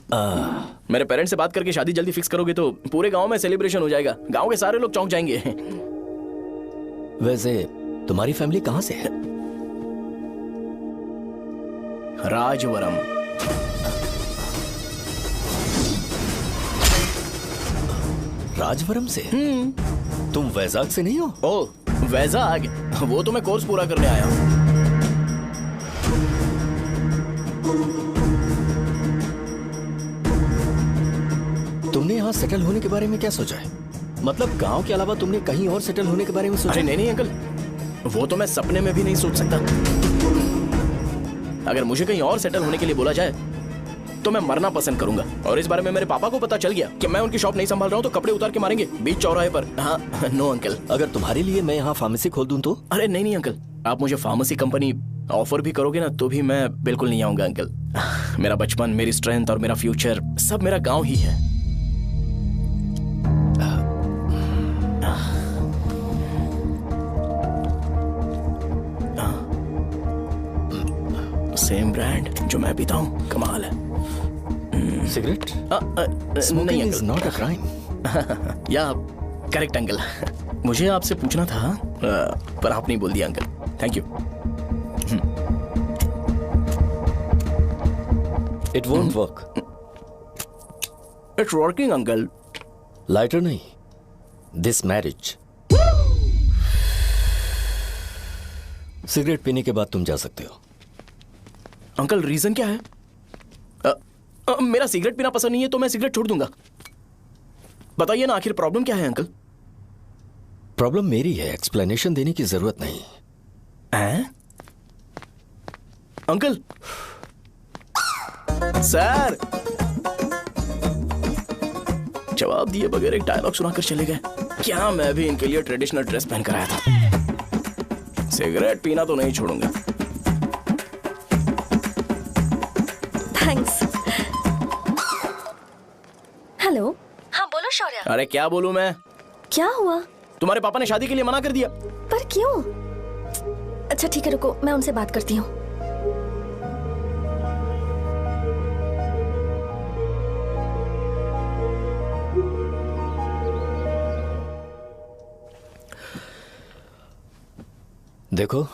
मेरे पेरेंट्स से बात करके शादी जल्दी फिक्स करोगे तो पूरे गांव में सेलिब्रेशन हो जाएगा। गांव के सारे लोग चौंक जाएंगे। वैसे तुम्हारी फैमिली कहाँ से है? राजवरम। राजवरम से? तुम वैजाग से नहीं हो? ओ वैजाग, वो तो मैं कोर्स पूरा करने आया हूँ। तुमने यहाँ सेटल होने के बारे में क्या सोचा है? मतलब गांव के अलावा तुमने कहीं और सेटल होने के बारे में सोचा? अरे नहीं अंकल, वो तो मैं सपने में भी नहीं सोच सकता। अगर मुझे कहीं और सेटल होने के लिए बोला जाए तो मैं मरना पसंद करूंगा। और इस बारे में मेरे पापा को पता चल गया कि मैं उनकी शॉप नहीं संभाल रहा हूँ तो कपड़े उतार के मारेंगे बीच चौराहे पर। हाँ, नो अंकल। अगर तुम्हारे लिए मैं यहाँ फार्मेसी खोल दूं तो? अरे नहीं नहीं अंकल, आप मुझे फार्मेसी कंपनी ऑफर भी करोगे ना तो भी मैं बिल्कुल नहीं आऊंगा अंकल। मेरा बचपन, मेरी स्ट्रेंथ और मेरा फ्यूचर सब मेरा गांव ही है। सेम ब्रांड जो मैं पीता हूँ, कमाल है। सिगरेट? नहीं इज नॉट अ क्राइम। या करेक्ट अंकल। मुझे आपसे पूछना था पर आप नहीं बोल दिया uncle. Thank you. It won't work. It's working uncle. Lighter नहीं, दिस मैरिज। सिगरेट पीने के बाद तुम जा सकते हो। अंकल रीजन क्या है? मेरा सिगरेट पीना पसंद नहीं है तो मैं सिगरेट छोड़ दूंगा। बताइए ना आखिर प्रॉब्लम क्या है अंकल? प्रॉब्लम मेरी है, एक्सप्लेनेशन देने की जरूरत नहीं है। अंकल सर जवाब दिए बगैर एक डायलॉग सुनाकर चले गए। क्या मैं भी इनके लिए ट्रेडिशनल ड्रेस पहन कर आया था। सिगरेट पीना तो नहीं छोड़ूंगा। थैंक्स। हेलो। हाँ बोलो शौर्य। अरे क्या बोलूं मैं? क्या हुआ? तुम्हारे पापा ने शादी के लिए मना कर दिया। पर क्यों? अच्छा ठीक है रुको, मैं उनसे बात करती हूँ। देखो,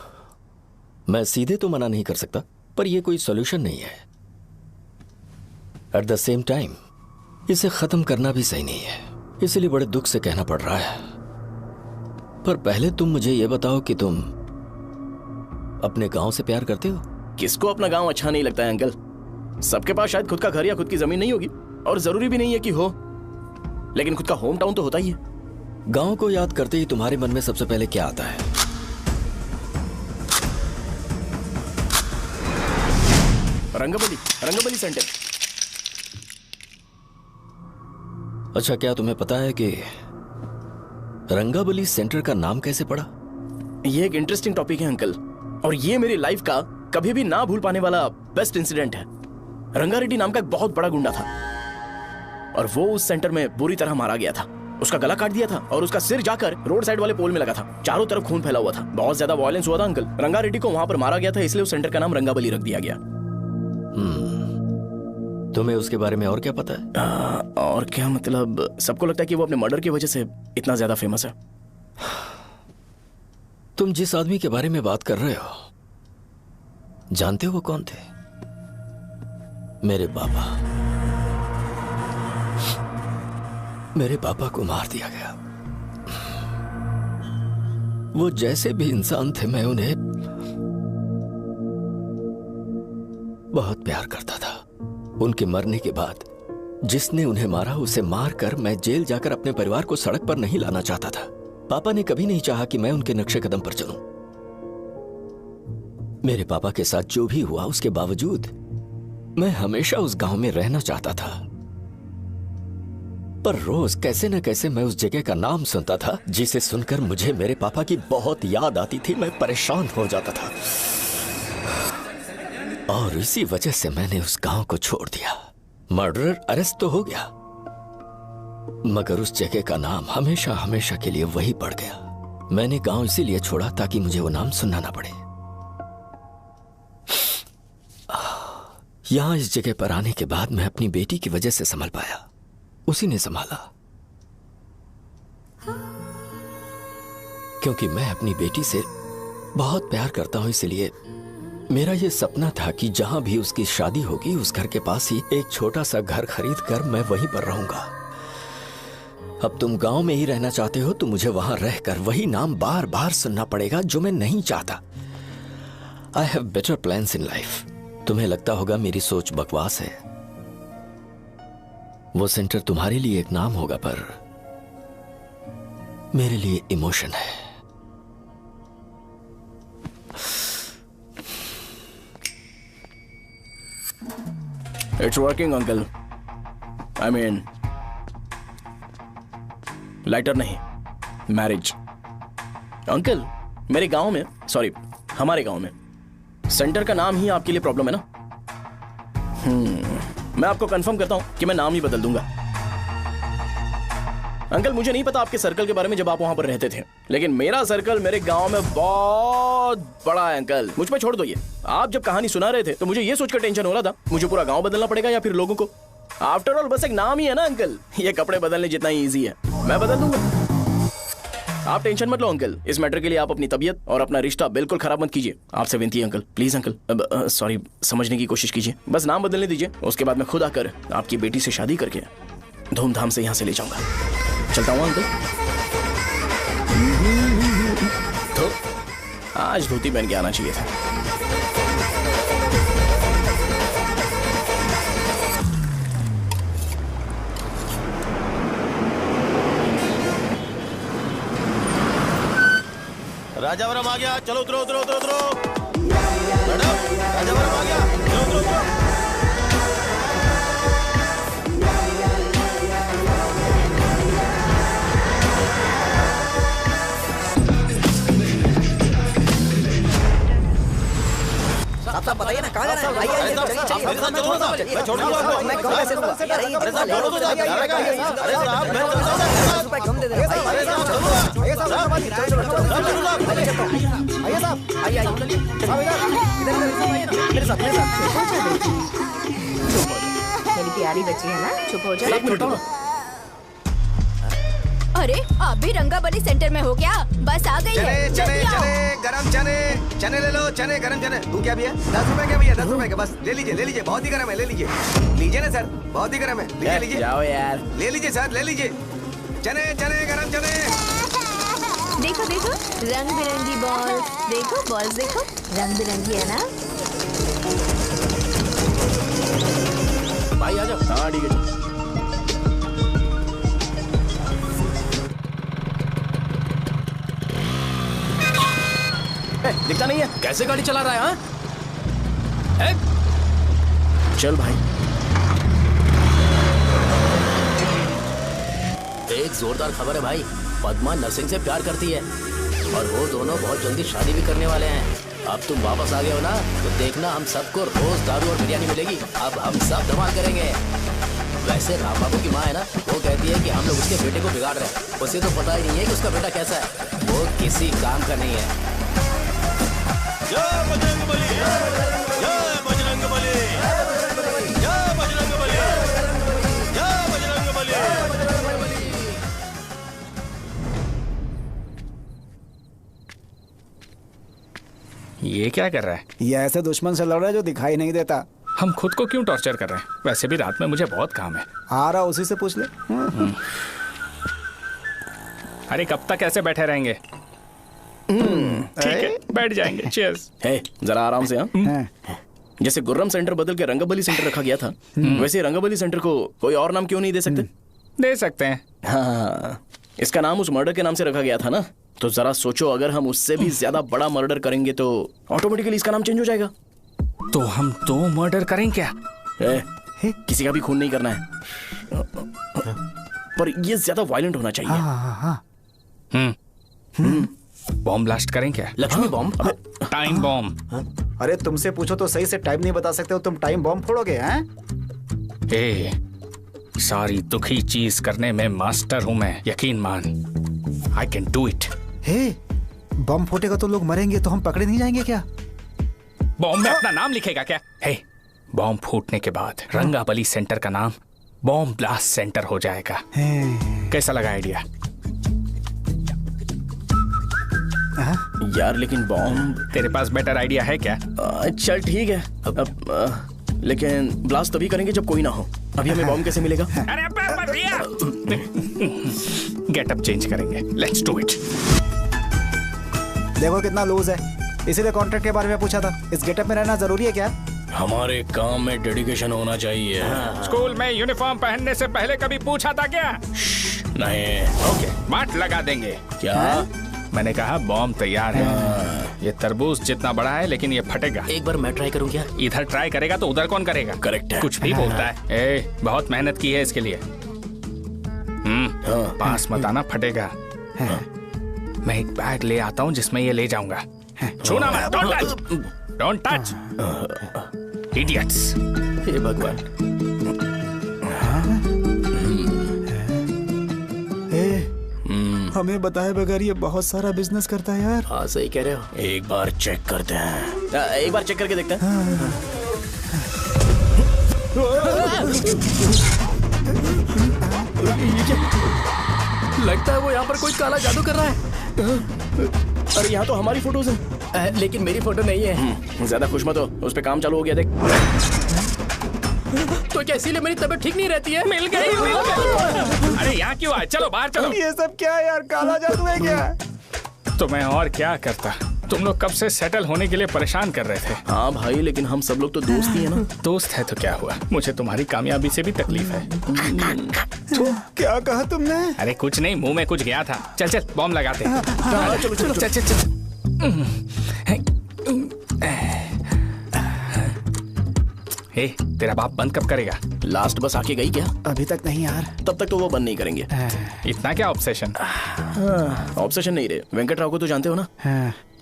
मैं सीधे तो मना नहीं कर सकता, पर यह कोई सॉल्यूशन नहीं है। एट द सेम टाइम इसे खत्म करना भी सही नहीं है, इसलिए बड़े दुख से कहना पड़ रहा है। पर पहले तुम मुझे यह बताओ कि तुम अपने गांव से प्यार करते हो? किसको अपना गांव अच्छा नहीं लगता है अंकल? सबके पास शायद खुद का घर या खुद की जमीन नहीं होगी, और जरूरी भी नहीं है कि हो, लेकिन खुद का होम टाउन तो होता ही है। गांव को याद करते ही तुम्हारे मन में सबसे पहले क्या आता है? रंगबली सेंटर। अच्छा, क्या तुम्हें पता है कि रंगाबली सेंटर का नाम कैसे पड़ा? ये एक इंटरेस्टिंग टॉपिक है अंकल, और ये मेरी लाइफ का कभी भी ना भूल पाने वाला बेस्ट इंसिडेंट है। रंगारेड्डी नाम का एक बहुत बड़ा गुंडा था, और वो उस सेंटर में बुरी तरह मारा गया था। उसका गला काट दिया था और उसका सिर जाकर रोड साइड वाले पोल में लगा था। चारों तरफ खून फैला हुआ था, बहुत ज्यादा वायलेंस हुआ था अंकल। रंगारेड्डी को वहां पर मारा गया था, इसलिए उस सेंटर का नाम रंगाबली रख दिया गया। तुम्हें उसके बारे में और क्या पता है? और क्या मतलब, सबको लगता है कि वो अपने मर्डर की वजह से इतना ज्यादा फेमस है। तुम जिस आदमी के बारे में बात कर रहे हो, जानते हो वो कौन थे? मेरे पापा। मेरे पापा को मार दिया गया। वो जैसे भी इंसान थे, मैं उन्हें बहुत प्यार करता था। उनके मरने के बाद जिसने उन्हें मारा उसे मारकर मैं जेल जाकर अपने परिवार को सड़क पर नहीं लाना चाहता था। पापा ने कभी नहीं चाहा कि मैं उनके नक्शे कदम पर चलूं। मेरे पापा के साथ जो भी हुआ उसके बावजूद मैं हमेशा उस गांव में रहना चाहता था। पर रोज कैसे न कैसे मैं उस जगह का नाम सुनता था, जिसे सुनकर मुझे मेरे पापा की बहुत याद आती थी। मैं परेशान हो जाता था, और इसी वजह से मैंने उस गांव को छोड़ दिया। मर्डरर अरेस्ट तो हो गया, मगर उस जगह का नाम हमेशा हमेशा के लिए वही पड़ गया। मैंने गांव इसीलिए छोड़ा ताकि मुझे वो नाम सुनना ना पड़े। यहां इस जगह पर आने के बाद मैं अपनी बेटी की वजह से संभल पाया, उसी ने संभाला। क्योंकि मैं अपनी बेटी से बहुत प्यार करता हूं, इसलिए मेरा यह सपना था कि जहां भी उसकी शादी होगी उस घर के पास ही एक छोटा सा घर खरीद कर मैं वहीं पर रहूंगा। अब तुम गांव में ही रहना चाहते हो तो मुझे वहां रहकर वही नाम बार बार सुनना पड़ेगा, जो मैं नहीं चाहता। I have better plans in life. तुम्हें लगता होगा मेरी सोच बकवास है। वो सेंटर तुम्हारे लिए एक नाम होगा, पर मेरे लिए इमोशन है। It's working uncle. I mean lighter नहीं, मैरिज। अंकल मेरे गांव में, सॉरी हमारे गांव में सेंटर का नाम ही आपके लिए प्रॉब्लम है ना? मैं आपको कंफर्म करता हूं कि मैं नाम ही बदल दूंगा। अंकल मुझे नहीं पता आपके सर्कल के बारे में जब आप वहां पर रहते थे, लेकिन मेरा सर्कल मेरे गांव में बहुत बड़ा है अंकल। मुझ पे छोड़ दो ये। आप जब कहानी सुना रहे थे तो मुझे ये सोचकर टेंशन हो रहा था मुझे पूरा गांव बदलना पड़ेगा या फिर लोगों को। आफ्टर ऑल बस एक नाम ही है ना अंकल, ये कपड़े बदलने जितना ही ईजी है, मैं बदल दूंगा। आप टेंशन मत लो अंकल, इस मैटर के लिए आप अपनी तबीयत और अपना रिश्ता बिल्कुल खराब मत कीजिए। आपसे विनती है अंकल, प्लीज अंकल, सॉरी समझने की कोशिश कीजिए। बस नाम बदलने दीजिए, उसके बाद मैं खुद आकर आपकी बेटी से शादी करके धूमधाम से यहाँ से ले जाऊंगा। चलता हूँ अंकल। तो आज धोती पहन के आना चाहिए था। राजावरम आ गया, चलो उतरो उतरो उतरो उतरो। मैडम राजावरम आ गया, चलो उतरो उतरो। साहब बताइए ना कहाँ जाना है? आइए मेरे साथ चलो ना, मैं छोड़ दूंगा आपको। मैं कम पैसे दूंगा। अरे साहब छोड़ो तो जाएगा। अरे साहब मैं रुपए कम दे दे। आइए साहब, आइए साहब, आइए मेरे साथ मेरी प्यारी बच्ची है ना, चुप हो जाओ। अरे आप भी रंगाबली सेंटर में हो क्या? बस आ गई है। चने गरम चने ले लो, चने गरम चने। तू क्या भैया? 10 रुपए के भैया, 10 रुपए के बस ले लीजिए, बहुत ही गरम है, ले लीजिए ना सर, बहुत ही गरम है, लीजिए जाओ यार, ले लीजिए सर, ले लीजिए। चने गरम चने। देखो देखो रंग बिरंगी बॉल्स, देखो बॉल्स देखो रंग बिरंगी है ना। भाई आ जाओ। हाँ ठीक है। दिखता नहीं है, कैसे गाड़ी चला रहा है? हाँ चल भाई। एक जोरदार खबर है भाई, पद्मा नरसिंह से प्यार करती है और वो दोनों बहुत जल्दी शादी भी करने वाले हैं। अब तुम वापस आ गए हो ना, तो देखना हम सबको रोज दारू और बिरयानी मिलेगी। अब हम सब धमाल करेंगे। वैसे राम बाबू की माँ है ना, वो कहती है कि हम लोग उसके बेटे को बिगाड़ रहे हैं। उसे तो पता ही नहीं है कि उसका बेटा कैसा है, वो किसी काम का नहीं है। जय बजरंगबली, जय बजरंगबली, जय बजरंगबली, जय बजरंगबली। ये क्या कर रहा है? ये ऐसे दुश्मन से लड़ रहा है जो दिखाई नहीं देता। हम खुद को क्यों टॉर्चर कर रहे हैं? वैसे भी रात में मुझे बहुत काम है। आ रहा उसी से पूछ ले। अरे कब तक ऐसे बैठे रहेंगे? ठीक है बैठ जाएंगे। चीयर्स। हे जरा आराम से। हाँ जैसे गुर्रम सेंटर बदल के रंगाबली सेंटर रखा गया था, वैसे रंगाबली सेंटर को कोई और नाम क्यों नहीं दे सकते? दे सकते हैं। हाँ इसका नाम उस मर्डर के नाम से रखा गया था ना, तो जरा सोचो अगर हम उससे भी ज्यादा बड़ा मर्डर करेंगे तो ऑटोमेटिकली इसका नाम चेंज हो जाएगा। तो हम 2 मर्डर करें क्या? किसी का भी खून नहीं करना है, पर ये ज्यादा वायलेंट होना चाहिए। बॉम्ब ब्लास्ट करें क्या? लक्ष्मी बॉम्ब? Time bomb. अरे तुमसे पूछो तो सही से टाइम नहीं बता सकते हो, तुम टाइम बॉम्ब फोड़ोगे? हैं? ए, सारी दुखी चीज करने में मास्टर हूं मैं, यकीन मान। I can do it. Hey, बम फूटेगा तो लोग मरेंगे, तो हम पकड़े नहीं जाएंगे क्या? बॉम्ब में अपना नाम लिखेगा क्या? हे, बॉम्ब फूटने के बाद रंगाबली सेंटर का नाम बॉम्ब ब्लास्ट सेंटर हो जाएगा। कैसा लगा आइडिया? यार लेकिन बॉम्ब, तेरे पास बेटर आइडिया है क्या? चल ठीक है, लेकिन ब्लास्ट तभी करेंगे जब कोई ना हो। अभी हमें बॉम्ब कैसे मिलेगा? अरे भैया गेटअप चेंज करेंगे। Let's do it. देखो कितना लूज है, इसीलिए कॉन्ट्रैक्ट के बारे में पूछा था। इस गेटअप में रहना जरूरी है क्या? हमारे काम में डेडिकेशन होना चाहिए। स्कूल में यूनिफॉर्म पहनने से पहले कभी पूछा था क्या? नहीं। ओके, मार्ट लगा देंगे। क्या? मैंने कहा बॉम्ब तैयार है। ये तरबूज जितना बड़ा है लेकिन ये फटेगा। एक बार मैं ट्राई करूं क्या? इधर ट्राई करेगा तो उधर कौन करेगा? करेक्ट है। कुछ भी बोलता है। ए, बहुत मेहनत की है इसके लिए। पास मत आना, फटेगा। मैं एक बैग ले आता हूँ जिसमें ये ले जाऊंगा। छूना मत, don't touch, don't touch, idiots. हे भगवान। हमें बताए बगैर ये बहुत सारा बिजनेस करता है यार। हाँ सही कह रहे हो। एक बार चेक करते हैं। एक बार चेक करके देखते हैं। लगता है वो यहाँ पर कोई काला जादू कर रहा है। अरे यहाँ तो हमारी फोटोज हैं, लेकिन मेरी फोटो नहीं है। ज्यादा खुश मत हो, उस पे काम चालू हो गया देख। तो क्या इसीलिए मेरी तबीयत ठीक नहीं रहती है? मिल गई, मिल गई। अरे यहाँ क्यों आए? चलो बाहर चलो। ये सब क्या है यार? काला जादू है क्या? तो मैं और क्या करता? तुम लोग कब से सेटल होने के लिए परेशान कर रहे थे। हाँ भाई, लेकिन हम सब लोग तो दोस्त ही है ना। दोस्त है तो क्या हुआ? मुझे तुम्हारी कामयाबी से भी तकलीफ है। तो क्या कहा तुमने? अरे कुछ नहीं, मुंह में कुछ गया था। चल चल बॉम्ब लगाते हैं। चलो चलो चल चल चल। हे, तेरा बाप बंद कब करेगा? लास्ट बस आके गई क्या? अभी तक नहीं यार। तब तक तो वो बंद नहीं करेंगे। इतना क्या ऑब्सेशन? ऑब्सेशन नहीं रे, वेंकट राव को तो जानते हो ना।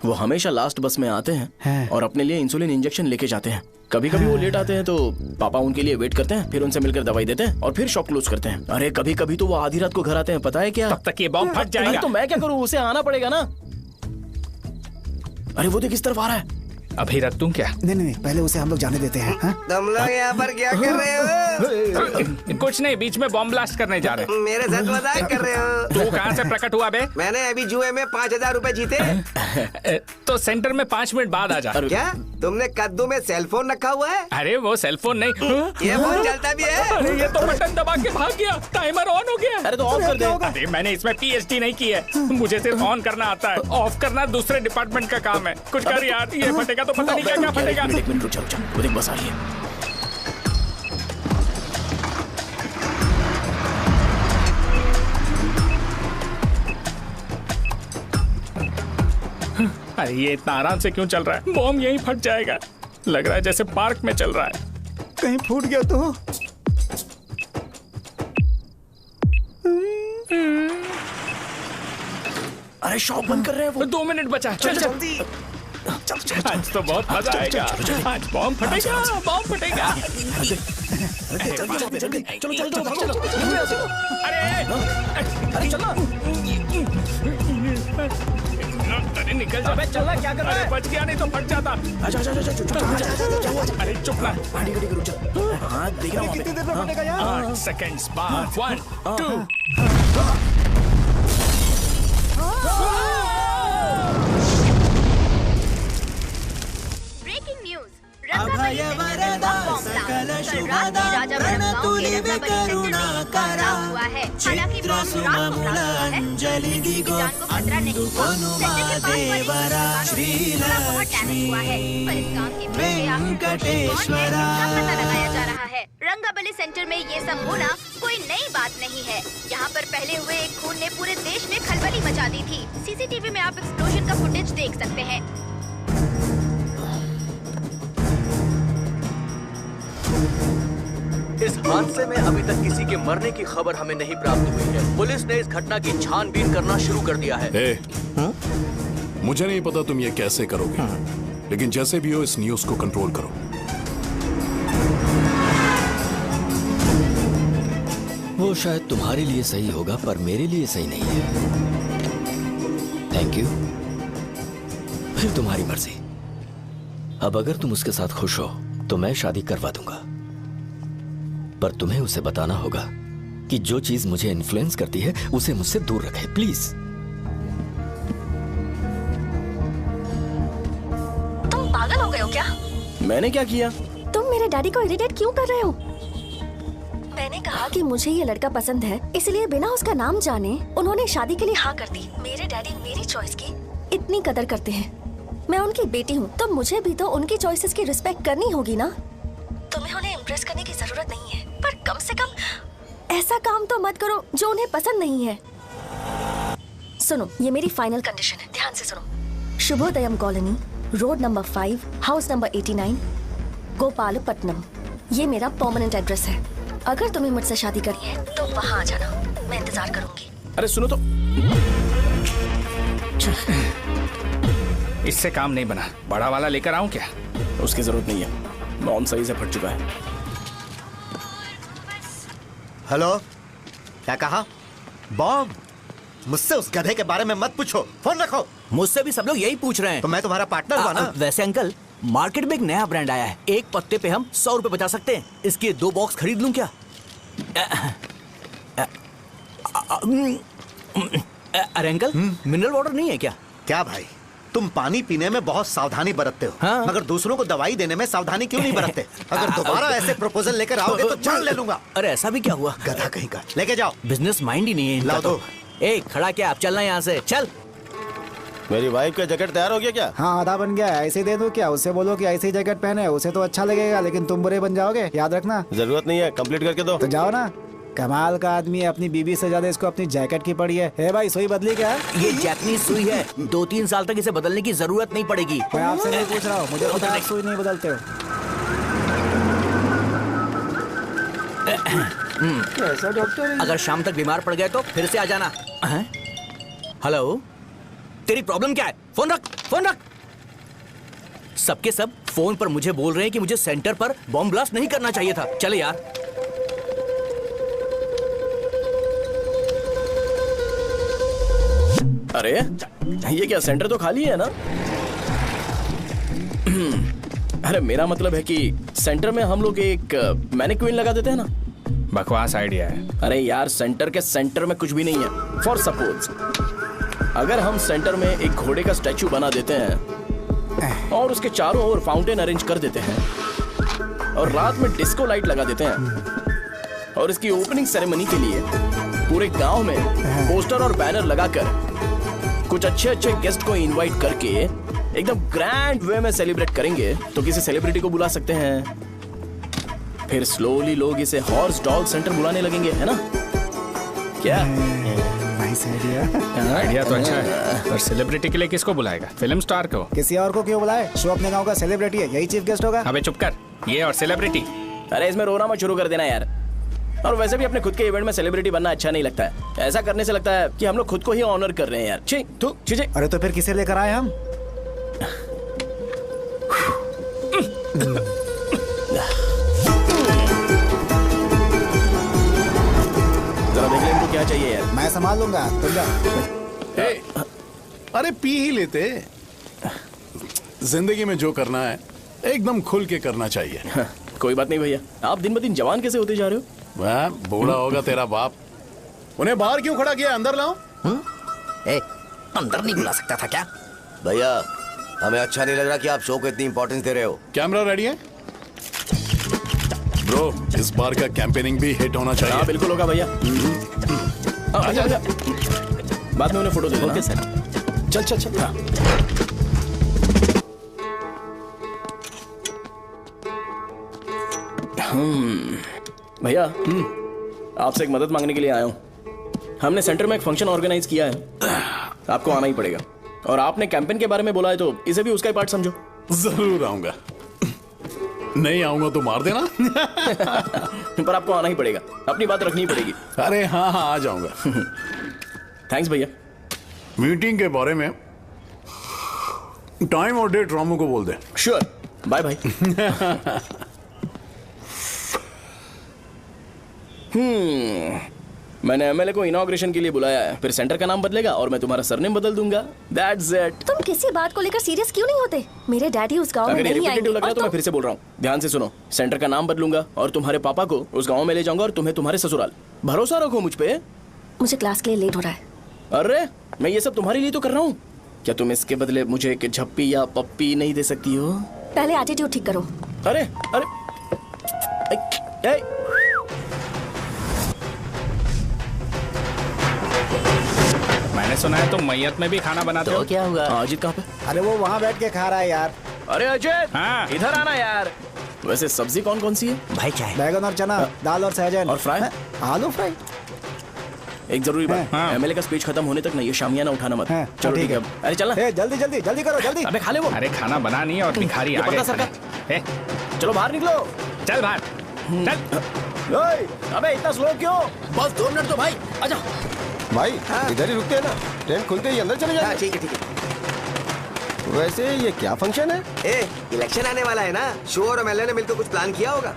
वो हमेशा लास्ट बस में आते हैं और अपने लिए इंसुलिन इंजेक्शन लेके जाते हैं। कभी कभी वो लेट आते हैं तो पापा उनके लिए वेट करते हैं, फिर उनसे मिलकर दवाई देते हैं और फिर शॉप क्लोज करते हैं। अरे कभी कभी तो वो आधी रात को घर आते हैं, पता है क्या? तब तक ये बॉम्ब फट जाएगा। तो मैं क्या करूँ, उसे आना पड़ेगा ना। अरे वो देख किस तरफ आ रहा है। अभी रख दूं क्या? नहीं, पहले उसे हम लोग जाने देते हैं। तुम लोग यहाँ पर क्या कर रहे हो? कुछ नहीं, बीच में बॉम्ब ब्लास्ट करने जा रहे हैं। मेरे साथ मजाक कर रहे हो? तू कहाँ से प्रकट हुआ बे? मैंने अभी जुए में 5,000 रुपए जीते। तो सेंटर में 5 मिनट बाद आ जा। क्या तुमने कद्दू में सेलफोन रखा हुआ है? अरे वो सेलफोन नहीं, ये फोन चलता भी है। अरे ये तो बटन दबा के भाग गया, टाइमर ऑन हो गया। अरे तो ऑफ कर दे। अरे मैंने इसमें PhD नहीं की है, मुझे सिर्फ ऑन करना आता है। ऑफ करना दूसरे डिपार्टमेंट का काम है। कुछ कर यार, ये फटेगा तो पता नहीं क्या क्या फटेगा। एक मिनट रुक जा, वो देख बस आ रही है। अरे ये इतना आराम से क्यों चल रहा है? बॉम्ब यहीं फट जाएगा। लग रहा है जैसे पार्क में चल रहा है। कहीं फूट गया तो? अरे शॉप बंद कर रहे हैं वो। 2 मिनट बचा, चल जल्दी। आज तो बहुत मजा आएगा। आज बॉम्ब फटेगा, बॉम्ब फटेगा। चलो। अरे चलना। अरे निकल जा। चलना, क्या कर रहा है? बच गया, नहीं तो फट जाता। अरे चुप ना। हाँ देख रहा हूँ। कितनी देर में फटेगा यार? 8 सेकंड्स बाद। 1 2। Breaking news. अभय वरदा सकल शुभदा प्रणतुलिवे करुणाकरा चित्र सुममूल अंजलि दिगो अनुपनुमा देवरा श्रीलक्ष्मी वेंकटेश्वरा। लगाया जा रहा है। रंगाबली सेंटर में ये सब होना कोई नई बात नहीं है। यहाँ पर पहले हुए एक खून ने पूरे देश में खलबली मचा दी थी। CCTV में आप एक्सप्लोजन का फुटेज देख सकते हैं। इस हादसे में अभी तक किसी के मरने की खबर हमें नहीं प्राप्त हुई है। पुलिस ने इस घटना की छानबीन करना शुरू कर दिया है। मुझे नहीं पता तुम ये कैसे करोगे, लेकिन जैसे भी हो इस न्यूज को कंट्रोल करो। वो शायद तुम्हारे लिए सही होगा पर मेरे लिए सही नहीं है। Thank you. फिर तुम्हारी मर्जी। अब अगर तुम उसके साथ खुश हो तो मैं शादी करवा दूंगा, पर तुम्हें उसे बताना होगा कि जो चीज मुझे इन्फ्लुएंस करती है उसे मुझसे दूर रखे, प्लीज। तुम पागल हो गए हो क्या? मैंने क्या किया? तुम मेरे डैडी को इरिटेट क्यों कर रहे हो? मैंने कहा कि मुझे ये लड़का पसंद है, इसलिए बिना उसका नाम जाने उन्होंने शादी के लिए हाँ कर दी। मेरे डैडी मेरी चॉइस की इतनी कदर करते हैं। मैं उनकी बेटी हूँ तो मुझे भी तो उनकी चॉइसेस की रिस्पेक्ट करनी होगी ना। तुम्हें उन्हें इम्प्रेस करने की जरूरत नहीं है, पर कम से कम ऐसा काम तो मत करो जो उन्हें पसंद नहीं है। सुनो, ये मेरी फाइनल कंडीशन है, ध्यान से सुनो। Shubhodayam colony, road number 5, house number 89, Gopalapatnam. ये मेरा परमानेंट एड्रेस है। अगर तुम्हें मुझसे शादी करनी है तो वहाँ आ जाना, मैं इंतजार करूंगी। अरे सुनो तो, इससे काम नहीं बना। बड़ा वाला लेकर आऊं क्या? उसकी जरूरत नहीं है, बॉम्ब सही से फट चुका है। हेलो, क्या कहा? बॉम्ब? मुझसे उस गधे के बारे में मत पूछो, फोन रखो। मुझसे भी सब लोग यही पूछ रहे हैं। तो मैं तुम्हारा पार्टनर हुआ ना। वैसे अंकल, मार्केट में एक नया ब्रांड आया है, एक पत्ते पे हम 100 रुपए बचा सकते हैं। इसके 2 बॉक्स खरीद लूं क्या? अरे अंकल, मिनरल वाटर नहीं है क्या? क्या भाई, तुम पानी पीने में बहुत सावधानी बरतते हो, हाँ? मगर दूसरों को दवाई देने में सावधानी क्यों नहीं बरतते? अगर दोबारा ऐसे प्रपोजल लेकर आओगे तो जान ले लूंगा। अरे ऐसा भी क्या हुआ? गधा कहीं का, लेके जाओ। बिजनेस माइंड ही नहीं है इनका। लाओ दो। ए, खड़ा क्या, आप चलना यहाँ से, चल। मेरी वाइफ का जैकेट तैयार हो गया क्या? हाँ, आधा बन गया है। ऐसे ही दे दो क्या? उससे बोलो कि ऐसे ही जैकेट पहने, उसे तो अच्छा लगेगा, लेकिन तुम बुरे बन जाओगे, याद रखना। जरूरत नहीं है, कंप्लीट करके दो। तो जाओ ना। कमाल का आदमी है, अपनी बीबी से ज्यादा इसको अपनी जैकेट की पड़ी है। हे भाई, सुई बदली क्या? ये जैपनीज सुई है, 2-3 साल तक इसे बदलने की जरूरत नहीं पड़ेगी। मैं आपसे नहीं पूछ रहा हूँ, मुझे पता है आप सुई नहीं बदलते हो। कैसा डॉक्टर? अगर शाम तक बीमार पड़ गए तो फिर से आ जाना। हेलो, तेरी प्रॉब्लम क्या है? फोन रख, फोन रख। सबके सब फोन पर मुझे बोल रहे हैं कि मुझे सेंटर पर बॉम्ब ब्लास्ट नहीं करना चाहिए था। चले यार। अरे ये क्या, सेंटर तो खाली है ना? अरे मेरा मतलब है कि सेंटर में हम लोग एक मैनिक्विन लगा देते हैं ना। बकवास आइडिया है। अरे यार, सेंटर के सेंटर में कुछ भी नहीं है। फॉर सपोज अगर हम सेंटर में एक घोड़े का स्टैचू बना देते हैं और उसके चारों ओर फाउंटेन अरेंज कर देते हैं और रात में डिस्को लाइट लगा देते हैं और इसकी ओपनिंग सेरेमनी के लिए पूरे गांव में पोस्टर और बैनर लगाकर कुछ अच्छे अच्छे गेस्ट को इनवाइट करके एकदम ग्रैंड वे में सेलिब्रेट करेंगे, तो किसी सेलिब्रिटी को बुला सकते हैं। फिर स्लोली लोग इसे हॉर्स डॉग सेंटर बुलाने लगेंगे, है ना? क्या? Nice idea. आइडिया तो अच्छा है, पर सेलिब्रिटी के लिए किसको बुलाएगा? फिल्म स्टार को। किसी और को क्यों बुलाए? शो अपने गांव का सेलिब्रिटी है, यही चीफ गेस्ट होगा। अबे चुप कर, ये और सेलिब्रिटी। अरे इसमें रोना मत शुरू कर देना यार। और वैसे भी अपने खुद के इवेंट में सेलिब्रिटी बनना अच्छा नहीं लगता है। ऐसा करने से लगता है कि हम लोग खुद को ही ऑनर कर रहे हैं यार। छी, तू छी। अरे तो फिर किसे लेकर आए हम? जरा देख ले इनको क्या चाहिए यार। मैं संभाल लूंगा, तुम जा। अरे पी ही लेते। जिंदगी में जो करना है एकदम खुल के करना चाहिए। कोई बात नहीं भैया, आप दिन ब दिन जवान कैसे होते जा रहे हो? वह बूढ़ा होगा तेरा बाप। उन्हें बाहर क्यों खड़ा किया? अंदर लाओ। अंदर नहीं बुला सकता था क्या? भैया, हमें अच्छा नहीं लग रहा कि आप शो को इतनी इंपॉर्टेंस दे रहे हो। कैमरा रेडी है? ब्रो, इस बार का कैंपेनिंग भी हिट होना चाहिए। हाँ बिल्कुल होगा भैया। आजा आजा। बाद में उन्हें फोटो दे देना। Okay sir. चल चल चल। हाँ। भैया, आपसे एक मदद मांगने के लिए आया हूँ। हमने सेंटर में एक फंक्शन ऑर्गेनाइज किया है, आपको आना ही पड़ेगा। और आपने कैंपेन के बारे में बोला है तो इसे भी उसका ही पार्ट समझो। जरूर आऊंगा। नहीं आऊंगा तो मार देना। पर आपको आना ही पड़ेगा, अपनी बात रखनी पड़ेगी। अरे हाँ हाँ, आ जाऊंगा। थैंक्स भैया। मीटिंग के बारे में टाइम और डेट रामू को बोल दे। Sure, bye bye. मैंने एमएलए को इनॉग्रेशन के लिए बुलाया है, फिर सेंटर का नाम बदलेगा और मैं तुम्हारा सरनेम बदल दूंगा। That's it। तुम किसी बात को लेकर सीरियस क्यों नहीं होते? मेरे डैडी उस गांव में नहीं आएंगे। लग रहा है तो मैं फिर से बोल रहा हूँ, ध्यान से सुनो। सेंटर का नाम बदलूंगा और तुम्हारे पापा को उस गांव में ले जाऊंगा और तुम्हें तुम्हारे ससुराल। भरोसा रखो मुझ पे। मुझे क्लास के लिए लेट हो रहा है। अरे मैं ये सब तुम्हारे लिए तो कर रहा हूँ, क्या तुम इसके बदले मुझे एक झप्पी या पप्पी नहीं दे सकती हो? पहले एटीट्यूड ठीक करो। अरे अरे मैंने सुना है तुम मैयत में भी खाना बनाते हो। क्या हुआ? अजीत कहाँ पे? अरे वो वहाँ बैठ के खा रहा है यार। अरे अजय, हाँ। इधर आना यार। वैसे सब्जी कौन कौन सी है भाई? क्या है? बैगन और चना, दाल और सहजन और फ्राई? आलू फ्राई। एक जरूरी बात, एमएलए का स्पीच खत्म होने तक ना ये शामियाना उठाना मत। चलो ठीक है। अरे चलना। जल्दी जल्दी जल्दी करो जल्दी। अबे खा ले वो। अरे खाना बना नहीं और भिखारी ये आ पर्दा गए। सरका। चलो बाहर निकलो। चल बाहर चल। अबे इतना स्लो क्यों? बस 2 मिनट तो भाई, आजा। भाई इधर ही रुकते हैं ना, ट्रेन खुलते ही अंदर चले जाएंगे। ठीक है ठीक है। वैसे ये क्या फंक्शन है? इलेक्शन आने वाला है ना, शो और एमएलए ने मिलकर कुछ प्लान किया होगा।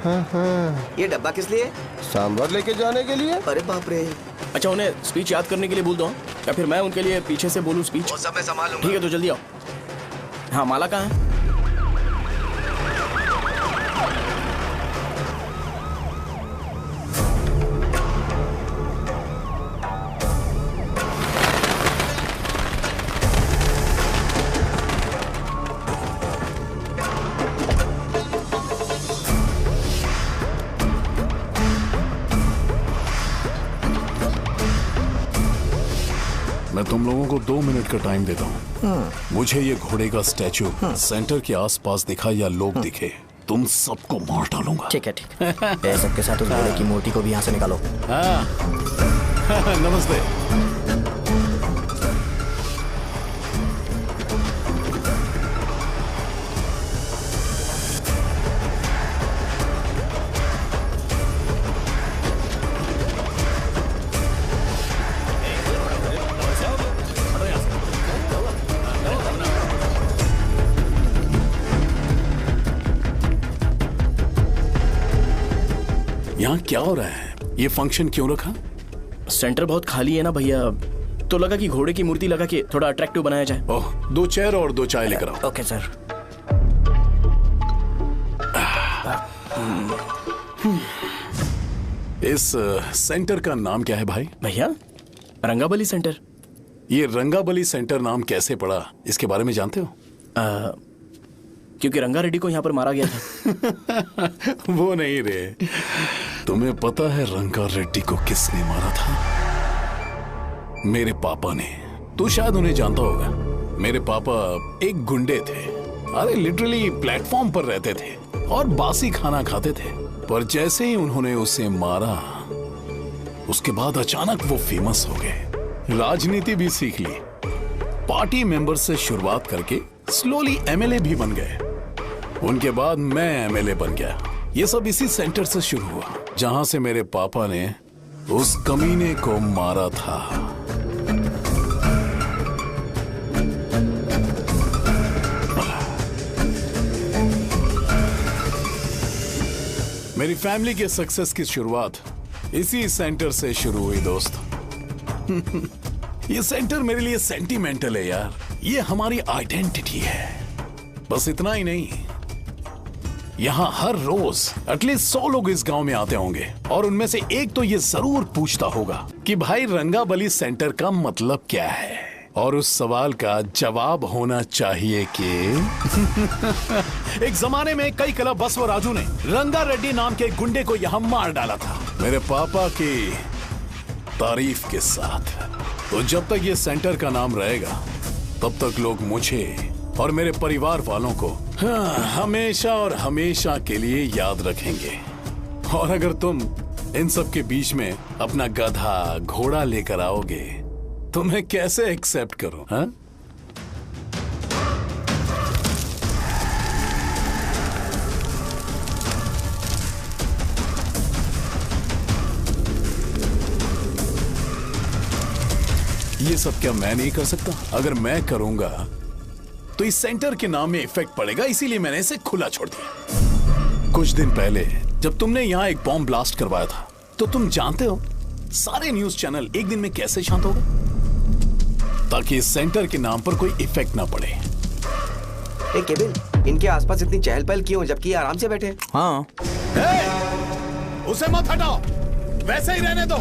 ये डब्बा किस लिए? सांभर लेके जाने के लिए। अरे बाप रे। अच्छा, उन्हें स्पीच याद करने के लिए बोल दो या फिर मैं उनके लिए पीछे से बोलूं स्पीच? वो सब मैं संभाल लूंगा। ठीक है तो जल्दी आओ। हाँ, माला कहाँ है? मैं तुम लोगों को 2 मिनट का टाइम देता हूँ। मुझे ये घोड़े का स्टैचू सेंटर के आसपास दिखा या लोग दिखे, तुम सबको मार डालूंगा। ठीक है ठीक है। सबके साथ उस घोड़े की मूर्ति को भी यहाँ से निकालो। हाँ। नमस्ते। यहाँ क्या हो रहा है? ये फंक्शन क्यों रखा? सेंटर बहुत खाली है ना भैया, तो लगा कि घोड़े की मूर्ति लगा के थोड़ा अट्रैक्टिव बनाया जाए। ओह, 2 चेयर और 2 चाय लेकर आओ। Okay sir. इस सेंटर का नाम क्या है भाई? भैया, रंगाबली सेंटर। ये रंगाबली सेंटर नाम कैसे पड़ा, इसके बारे में जानते हो? क्योंकि रंगा रेड्डी को यहाँ पर मारा गया था। वो नहीं रे, तुम्हें पता है रंगा रेड्डी को किसने मारा था? मेरे पापा ने। तू शायद उन्हें जानता होगा। मेरे पापा एक गुंडे थे। अरे लिटरली प्लेटफॉर्म पर रहते थे और बासी खाना खाते थे। पर जैसे ही उन्होंने उसे मारा, उसके बाद अचानक वो फेमस हो गए। राजनीति भी सीख ली, पार्टी मेंबर से शुरुआत करके स्लोली एमएलए भी बन गए। उनके बाद मैं एमएलए बन गया। ये सब इसी सेंटर से शुरू हुआ, जहां से मेरे पापा ने उस कमीने को मारा था। मेरी फैमिली के सक्सेस की शुरुआत इसी सेंटर से शुरू हुई दोस्त। ये सेंटर मेरे लिए सेंटिमेंटल है यार। ये हमारी आइडेंटिटी है। बस इतना ही नहीं, यहाँ हर रोज एटलीस्ट 100 लोग इस गांव में आते होंगे और उनमें से एक तो ये जरूर पूछता होगा कि भाई रंगाबली सेंटर का मतलब क्या है, और उस सवाल का जवाब होना चाहिए कि एक जमाने में कई क्लब बसव राजू ने रंगा रेड्डी नाम के गुंडे को यहाँ मार डाला था, मेरे पापा की तारीफ के साथ। तो जब तक ये सेंटर का नाम रहेगा, तब तक लोग मुझे और मेरे परिवार वालों को हमेशा और हमेशा के लिए याद रखेंगे। और अगर तुम इन सब के बीच में अपना गधा घोड़ा लेकर आओगे तो मैं कैसे एक्सेप्ट करूं? हाँ? ये सब क्या मैं नहीं कर सकता? अगर मैं करूंगा तो इस सेंटर के नाम में इफेक्ट पड़ेगा, इसीलिए मैंने इसे खुला छोड़ दिया। कुछ दिन पहले जब तुमने यहाँ एक बॉम्ब ब्लास्ट करवाया था, तो तुम जानते हो सारे न्यूज चैनल एक दिन में कैसे शांत हो गए? ताकि इस सेंटर के नाम पर कोई इफेक्ट ना पड़े। केविन, इनके आसपास इतनी चहल पहल क्यों, जबकि आराम से बैठे? हाँ। उसे मत हटाओ, वैसे ही रहने दो।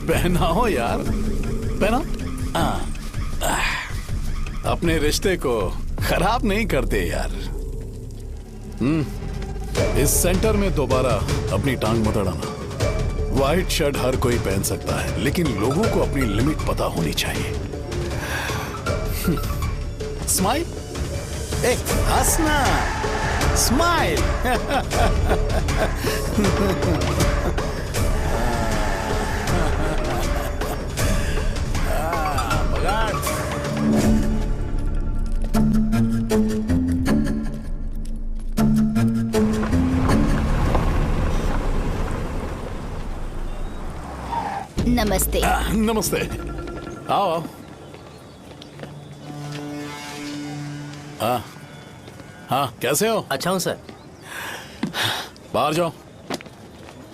पहनाओ यार, पहना। अपने रिश्ते को खराब नहीं करते यार। इस सेंटर में दोबारा अपनी टांग मत अड़ाना। व्हाइट शर्ट हर कोई पहन सकता है, लेकिन लोगों को अपनी लिमिट पता होनी चाहिए। स्माइल, हंसना। स्माइल। नमस्ते। नमस्ते। आओ आओ। हाँ हाँ, कैसे हो? अच्छा हूँ सर। बाहर जाओ।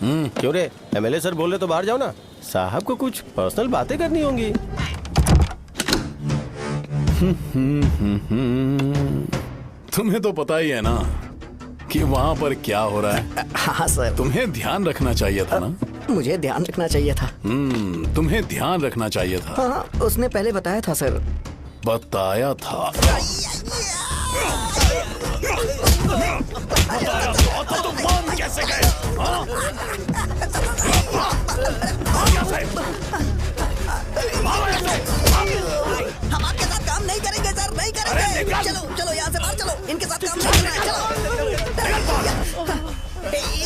क्यों रे, एमएलए सर बोल रहे तो बाहर जाओ ना। साहब को कुछ पर्सनल बातें करनी होंगी। तुम्हें तो पता ही है ना कि वहाँ पर क्या हो रहा है। हाँ सर। तुम्हें ध्यान रखना चाहिए था ना। मुझे ध्यान रखना चाहिए था। तुम्हें ध्यान रखना चाहिए था। हाँ, उसने पहले बताया था सर। बताया था। तो मान कैसे गए? हम आपके साथ काम नहीं करेंगे सर, नहीं करेंगे। चलो चलो यहाँ से बाहर चलो, इनके साथ काम नहीं करना है। चलो,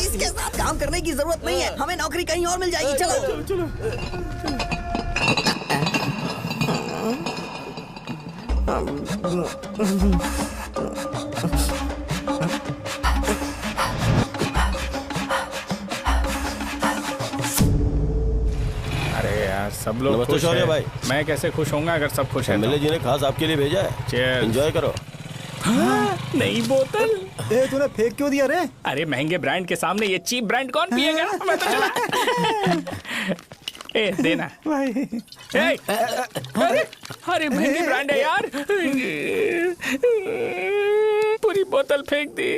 इसके साथ काम करने की जरूरत नहीं है, हमें नौकरी कहीं और मिल जाएगी। चलो चलो। अरे यार, सब लोग नमस्ते खुश शौर्य हैं। भाई। मैं कैसे खुश होऊंगा अगर सब खुश हैं तो? एमएलए जी ने खास आपके लिए भेजा है। Cheers। एंजॉय करो। नई बोतल। ए, तूने फेंक क्यों दिया रे? अरे महंगे ब्रांड के सामने ये चीप ब्रांड कौन पिएगा? मैं तो चला। ए देना भाई। ए, अरे महंगी ब्रांड है यार। पूरी बोतल फेंक दी।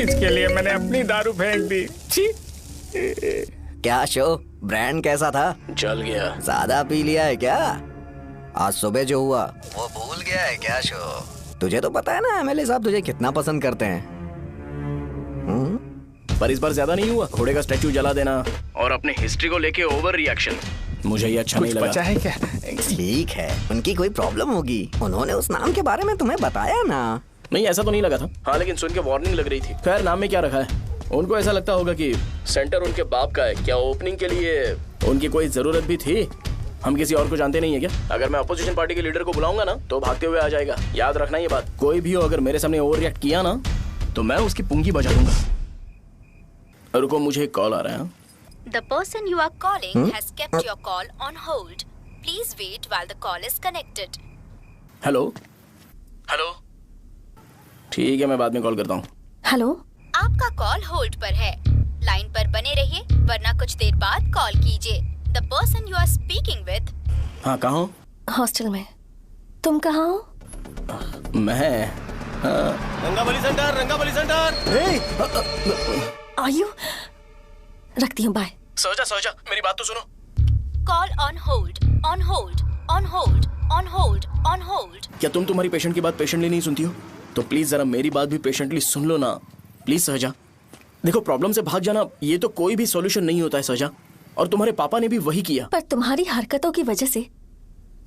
इसके लिए मैंने अपनी दारू फेंक दी। छी। क्या शो, ब्रांड कैसा था? चल गया। ज्यादा पी लिया है क्या? आज सुबह जो हुआ वो भूल गया है क्या शो? तुझे तो पता है ना एमएलए साहब तुझे कितना पसंद करते हैं। पर इस बार ज्यादा नहीं हुआ। घोड़े का स्टैचू जला देना और अपने हिस्ट्री को लेके ओवर रिएक्शन, मुझे ये अच्छा नहीं लगा। बचा है क्या? ठीक है, उनकी कोई प्रॉब्लम होगी। उन्होंने उस नाम के बारे में तुम्हें बताया ना? नहीं, ऐसा तो नहीं लगा था। हाँ, लेकिन सुन के वार्निंग लग रही थी। खैर, नाम में क्या रखा है? उनको ऐसा लगता होगा कि सेंटर उनके बाप का है। क्या ओपनिंग के लिए उनकी कोई जरूरत भी थी? हम किसी और को जानते नहीं है क्या? अगर मैं अपोजिशन पार्टी के लीडर को बुलाऊंगा ना तो भागते हुए आ जाएगा। याद रखना ये बात। कोई भी हो अगर मेरे सामने ओवर रिएक्ट किया ना तो मैं उसकी पुंगी बजा दूंगा। रुको, मुझे एक कॉल आ रहा है। The person you are calling has kept your call on hold. Please wait while the call is connected. Hello hello, ठीक है, मैं बाद में कॉल करता हूँ। हेलो, आपका कॉल होल्ड पर है। लाइन पर बने रहिए वरना कुछ देर बाद कॉल कीजिए। The person you are speaking with। हाँ, कहाँ हो? हॉस्टल में। तुम कहाँ हो? मैं रंगाबली सेंटर, रंगाबली सेंटर। आयु, रखती हूँ, बाय। सोचा मेरी बात तो सुनो। Call on hold, on hold, on hold, on hold, on hold। क्या तुम तुम्हारी पेशेंट की बात पेशेंटली नहीं सुनती हो? तो प्लीज जरा मेरी बात भी पेशेंटली सुन लो ना। प्लीज सहजा, देखो प्रॉब्लम से भाग जाना ये तो कोई भी सॉल्यूशन नहीं होता है सहजा, और तुम्हारे पापा ने भी वही किया। पर तुम्हारी हरकतों की वजह से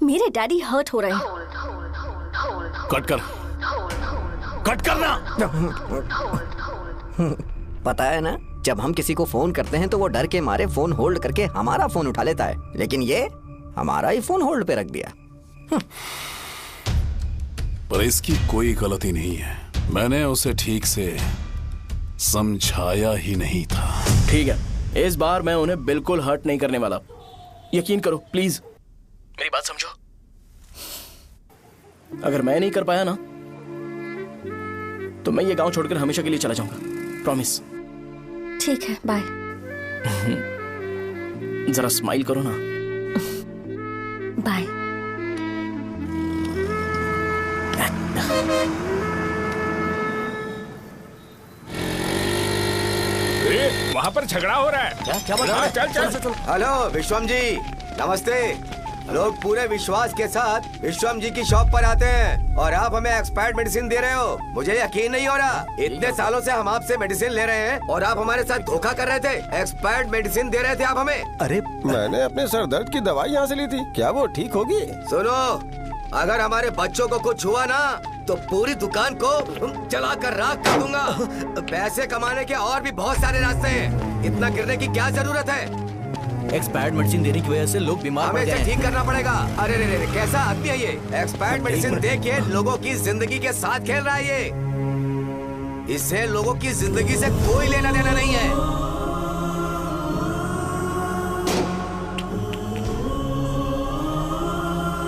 मेरे डैडी हर्ट हो रहे हैं। कट करना। पता है ना, जब हम किसी को फोन करते हैं तो वो डर के मारे फोन होल्ड करके हमारा फोन उठा लेता है, लेकिन ये हमारा ही फोन होल्ड पे रख दिया। पर इसकी कोई गलती नहीं है। मैंने उसे ठीक से समझाया ही नहीं था। ठीक है, इस बार मैं उन्हें बिल्कुल हर्ट नहीं करने वाला। यकीन करो प्लीज, मेरी बात समझो। अगर मैं नहीं कर पाया ना तो मैं ये गांव छोड़कर हमेशा के लिए चला जाऊंगा। प्रॉमिस। ठीक है, बाय। जरा स्माइल करो ना। बाय। वहाँ पर झगड़ा हो रहा है। क्या चल। हेलो विश्वम जी, नमस्ते। लोग पूरे विश्वास के साथ विश्वम जी की शॉप पर आते हैं और आप हमें एक्सपायर्ड मेडिसिन दे रहे हो। मुझे यकीन नहीं हो रहा। इतने सालों से हम आपसे मेडिसिन ले रहे हैं और आप हमारे साथ धोखा कर रहे थे। एक्सपायर्ड मेडिसिन दे रहे थे आप हमें। अरे मैंने अपने सर दर्द की दवाई यहाँ से ली थी, क्या वो ठीक होगी? सुनो, अगर हमारे बच्चों को कुछ हुआ ना तो पूरी दुकान को जलाकर राख कर दूंगा। पैसे कमाने के और भी बहुत सारे रास्ते हैं, इतना गिरने की क्या जरूरत है? एक्सपायर्ड मेडिसिन देने की वजह से लोग बीमार पड़ गए हैं। ठीक करना पड़ेगा। अरे रे रे, कैसा आदमी है ये? एक्सपायर्ड मेडिसिन दे के लोगों की जिंदगी के साथ खेल रहा है ये। इससे लोगों की जिंदगी से कोई लेना देना नहीं है।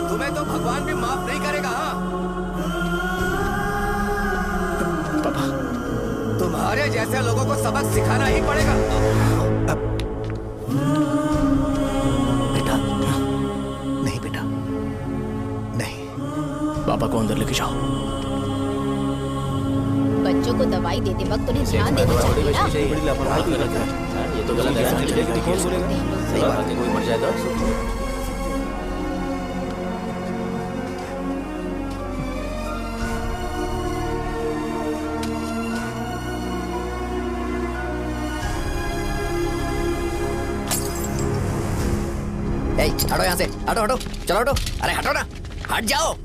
तुम्हें तो भगवान भी माफ नहीं करेगा। पापा, तुम्हारे जैसे लोगों को सबक सिखाना ही पड़ेगा। पापा को अंदर लेके जाओ। बच्चों को दवाई देते वक्त उन्हें ध्यान देना चाहिए ना। ये तो गलत है। सही बात है, कोई मर जाए तो हटो यहाँ से, हटो हटो, चलो हटो, अरे हटो ना, हट जाओ।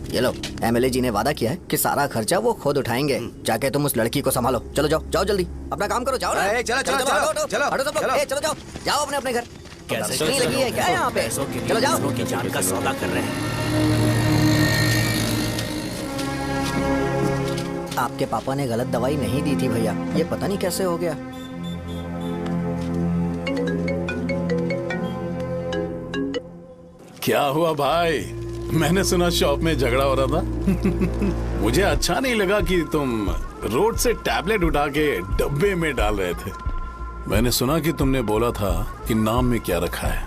ये लो, एमएलए जी ने वादा किया है कि सारा खर्चा वो खुद उठाएंगे। जाके तुम उस लड़की को संभालो। चलो जाओ, जाओ जल्दी, अपना काम करो, जाओ ना। चलो चलो चलो हटो सब लोग, चलो जाओ, जाओ अपने अपने घर। कैसे नहीं लगी है क्या यहाँ पे? चलो जाओ। की जान का सौदा कर रहे हैं। आपके पापा ने गलत दवाई नहीं दी थी भैया, ये पता नहीं कैसे हो गया। क्या हुआ भाई? मैंने सुना शॉप में झगड़ा हो रहा था। मुझे अच्छा नहीं लगा कि तुम रोड से टैबलेट उठा के डब्बे में डाल रहे थे। मैंने सुना कि तुमने बोला था कि नाम में क्या रखा है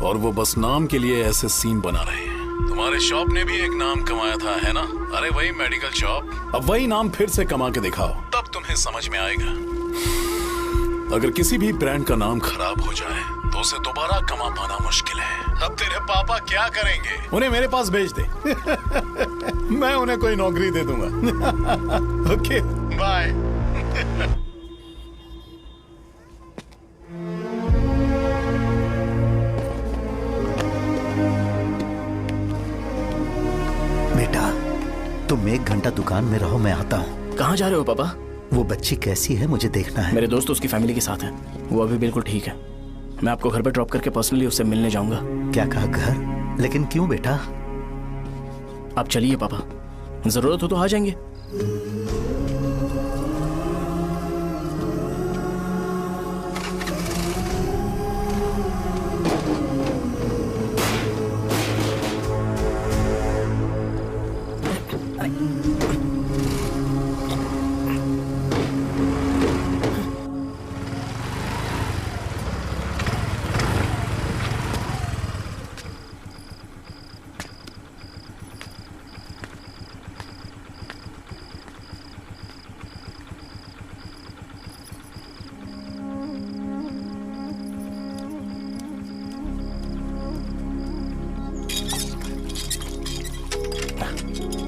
और वो बस नाम के लिए ऐसे सीन बना रहे हैं। तुम्हारे शॉप ने भी एक नाम कमाया था, है ना? अरे वही मेडिकल शॉप। अब वही नाम फिर से कमा के दिखाओ, तब तुम्हें समझ में आएगा। अगर किसी भी ब्रांड का नाम खराब हो जाए तो उसे दोबारा कमा पाना मुश्किल है। अब तेरे पापा क्या करेंगे? उन्हें मेरे पास भेज दे। मैं उन्हें कोई नौकरी दे दूंगा। Okay, bye. बेटा, तुम 1 घंटा दुकान में रहो, मैं आता हूँ। कहाँ जा रहे हो पापा? वो बच्ची कैसी है मुझे देखना है। मेरे दोस्त उसकी फैमिली के साथ हैं, वो अभी बिल्कुल ठीक है। मैं आपको घर पे ड्रॉप करके पर्सनली उससे मिलने जाऊंगा। क्या कहा घर? लेकिन क्यों बेटा? आप चलिए पापा, जरूरत हो तो आ जाएंगे।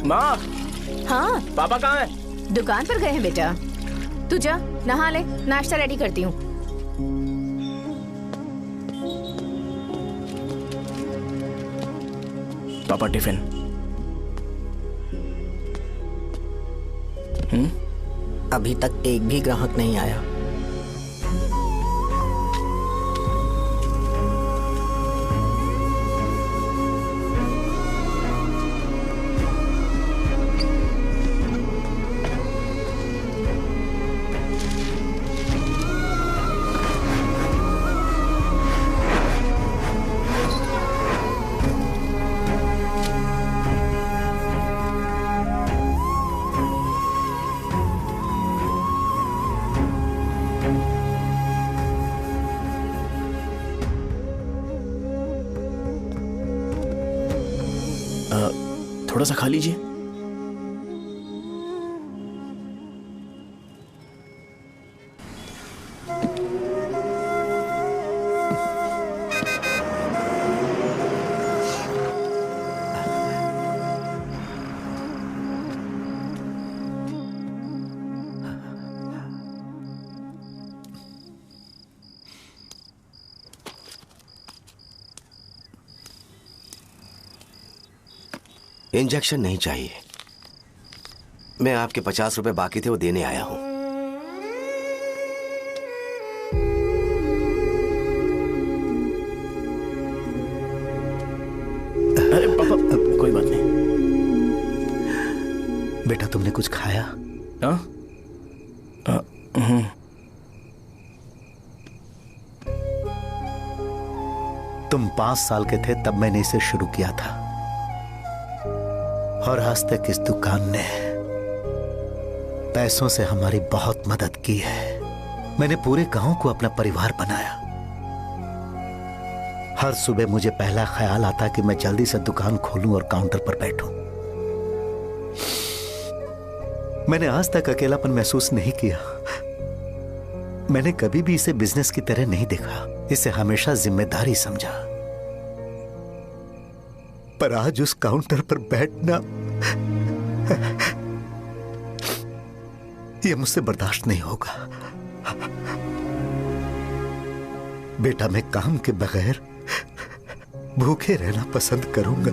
माँ। हाँ पापा कहाँ हैं? दुकान पर गए हैं बेटा। तू जा नहा ले, नाश्ता रेडी करती हूँ। पापा टिफिन। अभी तक एक भी ग्राहक नहीं आया। थोड़ा सा खा लीजिए। इंजेक्शन नहीं चाहिए। मैं आपके 50 रुपए बाकी थे वो देने आया हूं। अरे पापा कोई बात नहीं। बेटा तुमने कुछ खाया? हाँ? तुम 5 साल के थे तब मैंने इसे शुरू किया था और आज तक इस दुकान ने पैसों से हमारी बहुत मदद की है। मैंने पूरे गांव को अपना परिवार बनाया। हर सुबह मुझे पहला ख्याल आता कि मैं जल्दी से दुकान खोलूं और काउंटर पर बैठूं। मैंने आज तक अकेलापन महसूस नहीं किया। मैंने कभी भी इसे बिजनेस की तरह नहीं देखा, इसे हमेशा जिम्मेदारी समझा। पर आज उस काउंटर पर बैठना यह मुझसे बर्दाश्त नहीं होगा। बेटा मैं काम के बगैर भूखे रहना पसंद करूंगा।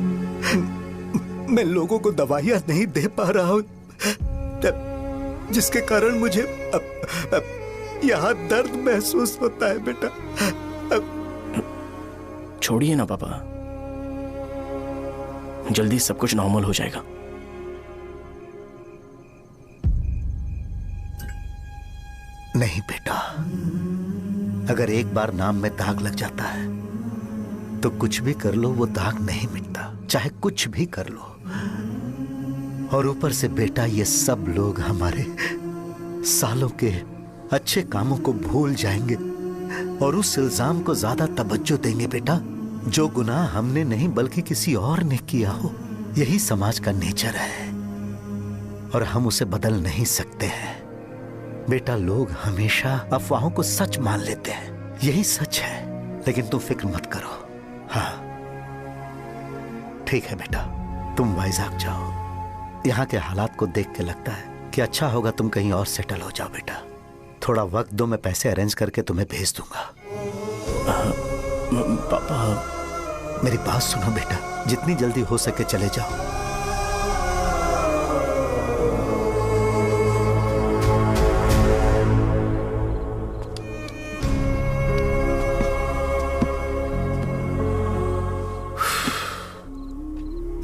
मैं लोगों को दवाइयां नहीं दे पा रहा हूं, जिसके कारण मुझे यहां दर्द महसूस होता है। बेटा छोड़िए ना पापा, जल्दी सब कुछ नॉर्मल हो जाएगा। नहीं बेटा, अगर एक बार नाम में दाग लग जाता है तो कुछ भी कर लो वो दाग नहीं मिटता, चाहे कुछ भी कर लो। और ऊपर से बेटा ये सब लोग हमारे सालों के अच्छे कामों को भूल जाएंगे और उस इल्जाम को ज्यादा तवज्जो देंगे बेटा जो गुनाह हमने नहीं बल्कि किसी और ने किया हो। यही समाज का नेचर है और हम उसे बदल नहीं सकते हैं। बेटा लोग हमेशा अफवाहों को सच मान लेते हैं, यही सच है। लेकिन तुम फिक्र मत करो। हाँ ठीक है बेटा, तुम वाइजाग जाओ। यहाँ के हालात को देख के लगता है कि अच्छा होगा तुम कहीं और सेटल हो जाओ। बेटा थोड़ा वक्त दो, मैं पैसे अरेंज करके तुम्हें भेज दूंगा। पापा मेरी बात सुनो बेटा, जितनी जल्दी हो सके चले जाओ।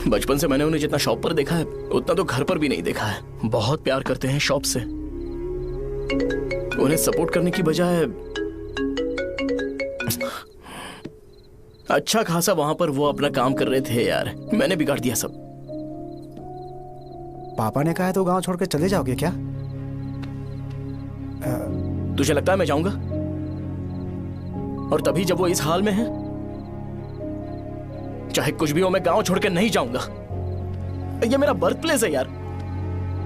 बचपन से मैंने उन्हें जितना शॉप पर देखा है उतना तो घर पर भी नहीं देखा है। बहुत प्यार करते हैं शॉप से। उन्हें सपोर्ट करने की बजाय अच्छा खासा वहां पर वो अपना काम कर रहे थे। यार मैंने बिगाड़ दिया सब। पापा ने कहा है तो गांव छोड़कर चले जाओगे क्या? तुझे लगता है मैं जाऊंगा? और तभी जब वो इस हाल में है, चाहे कुछ भी हो मैं गांव छोड़कर नहीं जाऊंगा। ये मेरा बर्थ प्लेस है यार।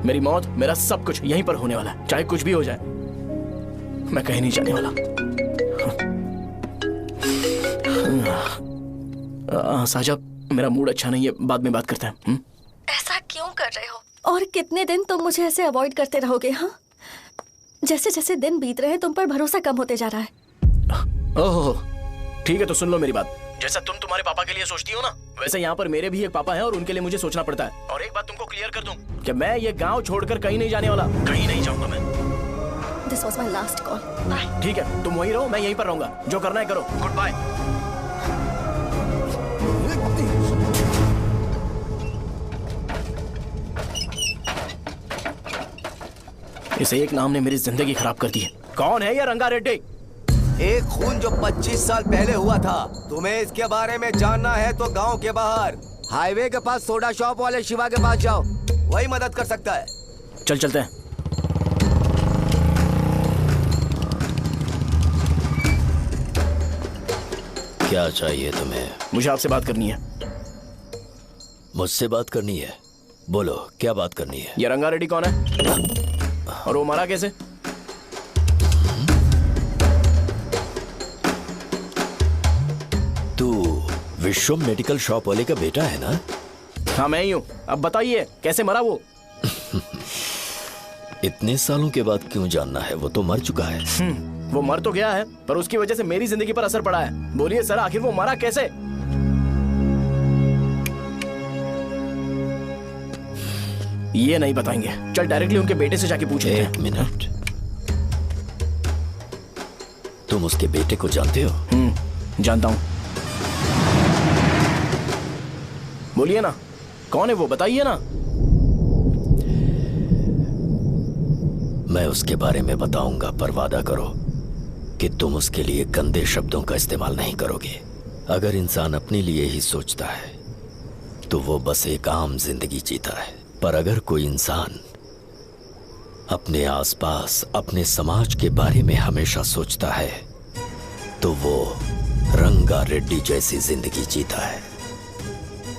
मेरी मौत, मेरा सब कुछ यहीं पर होने वाला है। चाहे कुछ भी हो जाए मैं कहीं नहीं जाने वाला। साजा मेरा मूड अच्छा नहीं है, बाद में बात करते हैं। ऐसा क्यों कर रहे हो? और कितने दिन तुम मुझे ऐसे अवॉइड करते रहोगे? हाँ जैसे जैसे दिन बीत रहे हैं तुम पर भरोसा कम होते जा रहा है। ओह ठीक है तो सुन लो मेरी बात। जैसा तुम तुम्हारे पापा के लिए सोचती हो ना, वैसे यहाँ पर मेरे भी एक पापा हैं और उनके लिए मुझे सोचना पड़ता है। और एक बात तुमको क्लियर कर दूं कि मैं ये गांव छोड़कर कहीं नहीं जाने वाला, कहीं नहीं जाऊंगा मैं। This was my last call. Bye. ठीक है तुम वहीं रहो, मैं यहीं पर रहूंगा। जो करना है करो। Goodbye. इसे एक नाम ने मेरी जिंदगी खराब कर दी है। कौन है ये रंगा रेड्डी? एक खून जो 25 साल पहले हुआ था। तुम्हें इसके बारे में जानना है तो गांव के बाहर हाईवे के पास सोडा शॉप वाले शिवा के पास जाओ, वही मदद कर सकता है। चल चलते हैं। क्या चाहिए तुम्हें? मुझे आपसे बात करनी है। मुझसे बात करनी है? बोलो क्या बात करनी है? ये रंगा रेड्डी कौन है और वो मरा कैसे? तू विश्वम मेडिकल शॉप वाले का बेटा है ना? हाँ मैं ही हूँ। अब बताइए कैसे मरा वो? इतने सालों के बाद क्यों जानना है? वो तो मर चुका है। वो मर तो गया है पर उसकी वजह से मेरी जिंदगी पर असर पड़ा है। बोलिए सर आखिर वो मरा कैसे? ये नहीं बताएंगे। चल डायरेक्टली उनके बेटे से जाके पूछ लेते हैं। एक मिनट, तुम उसके बेटे को जानते हो? जानता हूं। बोलिए ना, कौन है वो, बताइए ना। मैं उसके बारे में बताऊंगा, पर वादा करो कि तुम उसके लिए गंदे शब्दों का इस्तेमाल नहीं करोगे। अगर इंसान अपने लिए ही सोचता है तो वो बस एक आम जिंदगी जीता है, पर अगर कोई इंसान अपने आसपास, अपने समाज के बारे में हमेशा सोचता है तो वो रंगा रेड्डी जैसी जिंदगी जीता है।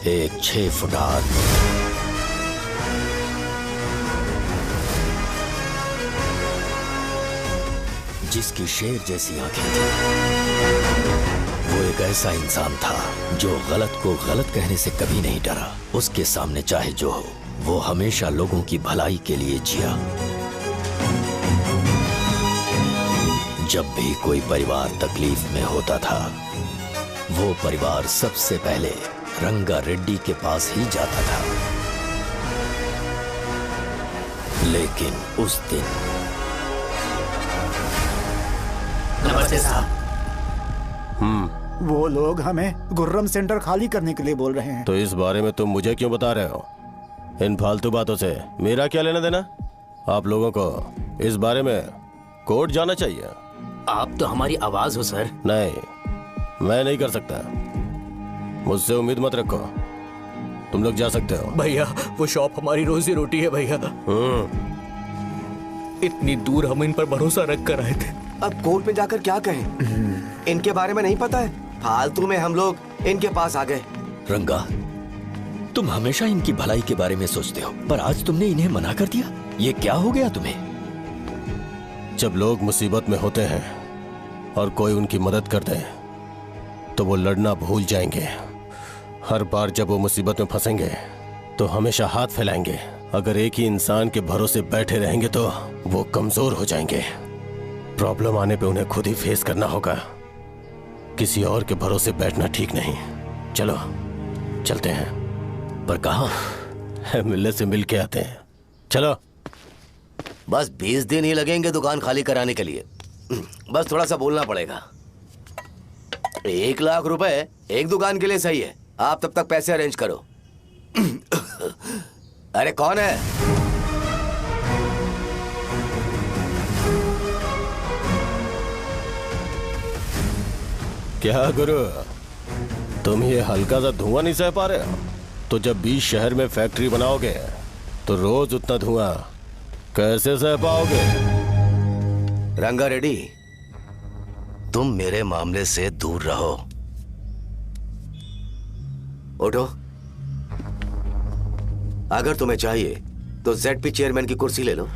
एक 6 फुट आदमी जिसकी शेर जैसी आंखें थी, वो एक ऐसा इंसान था जो गलत को गलत कहने से कभी नहीं डरा। उसके सामने चाहे जो हो, वो हमेशा लोगों की भलाई के लिए जिया। जब भी कोई परिवार तकलीफ में होता था, वो परिवार सबसे पहले रंगा रेड्डी के पास ही जाता था। लेकिन उस दिन नमस्ते साहब। वो लोग हमें गुर्रम सेंटर खाली करने के लिए बोल रहे हैं। तो इस बारे में तुम मुझे क्यों बता रहे हो? इन फालतू बातों से मेरा क्या लेना देना? आप लोगों को इस बारे में कोर्ट जाना चाहिए। आप तो हमारी आवाज हो सर। नहीं, मैं नहीं कर सकता। मुझसे उम्मीद मत रखो। तुम लोग जा सकते हो। भैया, वो शॉप हमारी रोजी रोटी है भैया। इतनी दूर हम इन पर भरोसा रख कर आए थे। अब कोर्ट में जाकर क्या कहें? इनके बारे में नहीं पता है। फालतू में हम लोग इनके पास आ गए। रंगा, तुम हमेशा इनकी भलाई के बारे में सोचते हो, पर आज तुमने इन्हें मना कर दिया। ये क्या हो गया तुम्हें? जब लोग मुसीबत में होते हैं और कोई उनकी मदद कर दे तो वो लड़ना भूल जाएंगे। हर बार जब वो मुसीबत में फंसेंगे तो हमेशा हाथ फैलाएंगे। अगर एक ही इंसान के भरोसे बैठे रहेंगे तो वो कमजोर हो जाएंगे। प्रॉब्लम आने पे उन्हें खुद ही फेस करना होगा। किसी और के भरोसे बैठना ठीक नहीं। चलो चलते हैं। पर कहाँ? मिलने से मिल के आते हैं। चलो। बस 20 दिन ही लगेंगे दुकान खाली कराने के लिए। बस थोड़ा सा बोलना पड़ेगा। 1 लाख रुपए एक दुकान के लिए सही है। आप तब तक पैसे अरेंज करो। अरे कौन है? क्या गुरु, तुम ये हल्का सा धुआं नहीं सह पा रहे हो? तो जब 20 शहर में फैक्ट्री बनाओगे तो रोज उतना धुआं कैसे सह पाओगे? रंगा रेड्डी, तुम मेरे मामले से दूर रहो। उठो। अगर तुम्हें चाहिए तो ZP चेयरमैन की कुर्सी ले लो।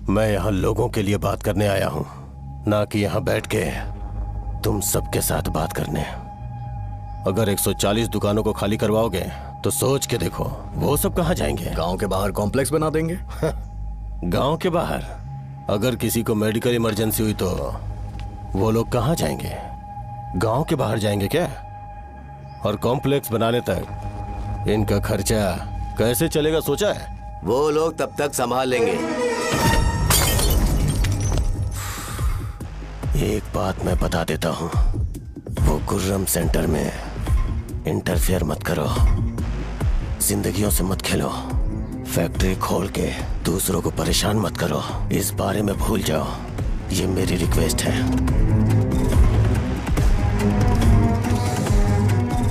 मैं यहाँ लोगों के लिए बात करने आया हूँ, ना कि यहाँ बैठ के तुम सबके साथ बात करने। अगर 140 दुकानों को खाली करवाओगे तो सोच के देखो वो सब कहाँ जाएंगे? गांव के बाहर कॉम्प्लेक्स बना देंगे। गांव के बाहर? अगर किसी को मेडिकल इमरजेंसी हुई तो वो लोग कहाँ जाएंगे? गांव के बाहर जाएंगे क्या? और कॉम्प्लेक्स बनाने तक इनका खर्चा कैसे चलेगा सोचा है? वो लोग तब तक संभाल लेंगे। एक बात मैं बता देता हूँ, वो गुर्रम सेंटर में इंटरफेयर मत करो। जिंदगियों से मत खेलो। फैक्ट्री खोल के दूसरों को परेशान मत करो। इस बारे में भूल जाओ। ये मेरी रिक्वेस्ट है।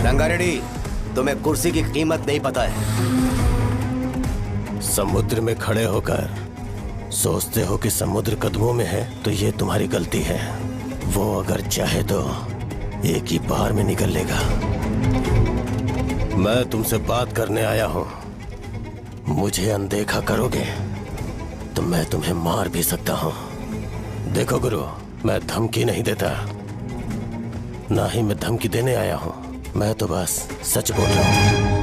रंगा रेड्डी, तुम्हें कुर्सी की कीमत नहीं पता है। समुद्र में खड़े होकर सोचते हो कि समुद्र कदमों में है तो ये तुम्हारी गलती है। वो अगर चाहे तो एक ही बार में निकल लेगा। मैं तुमसे बात करने आया हूं। मुझे अनदेखा करोगे तो मैं तुम्हें मार भी सकता हूं। देखो गुरु, मैं धमकी नहीं देता, ना ही मैं धमकी देने आया हूं। मैं तो बस सच बोल रहा हूं।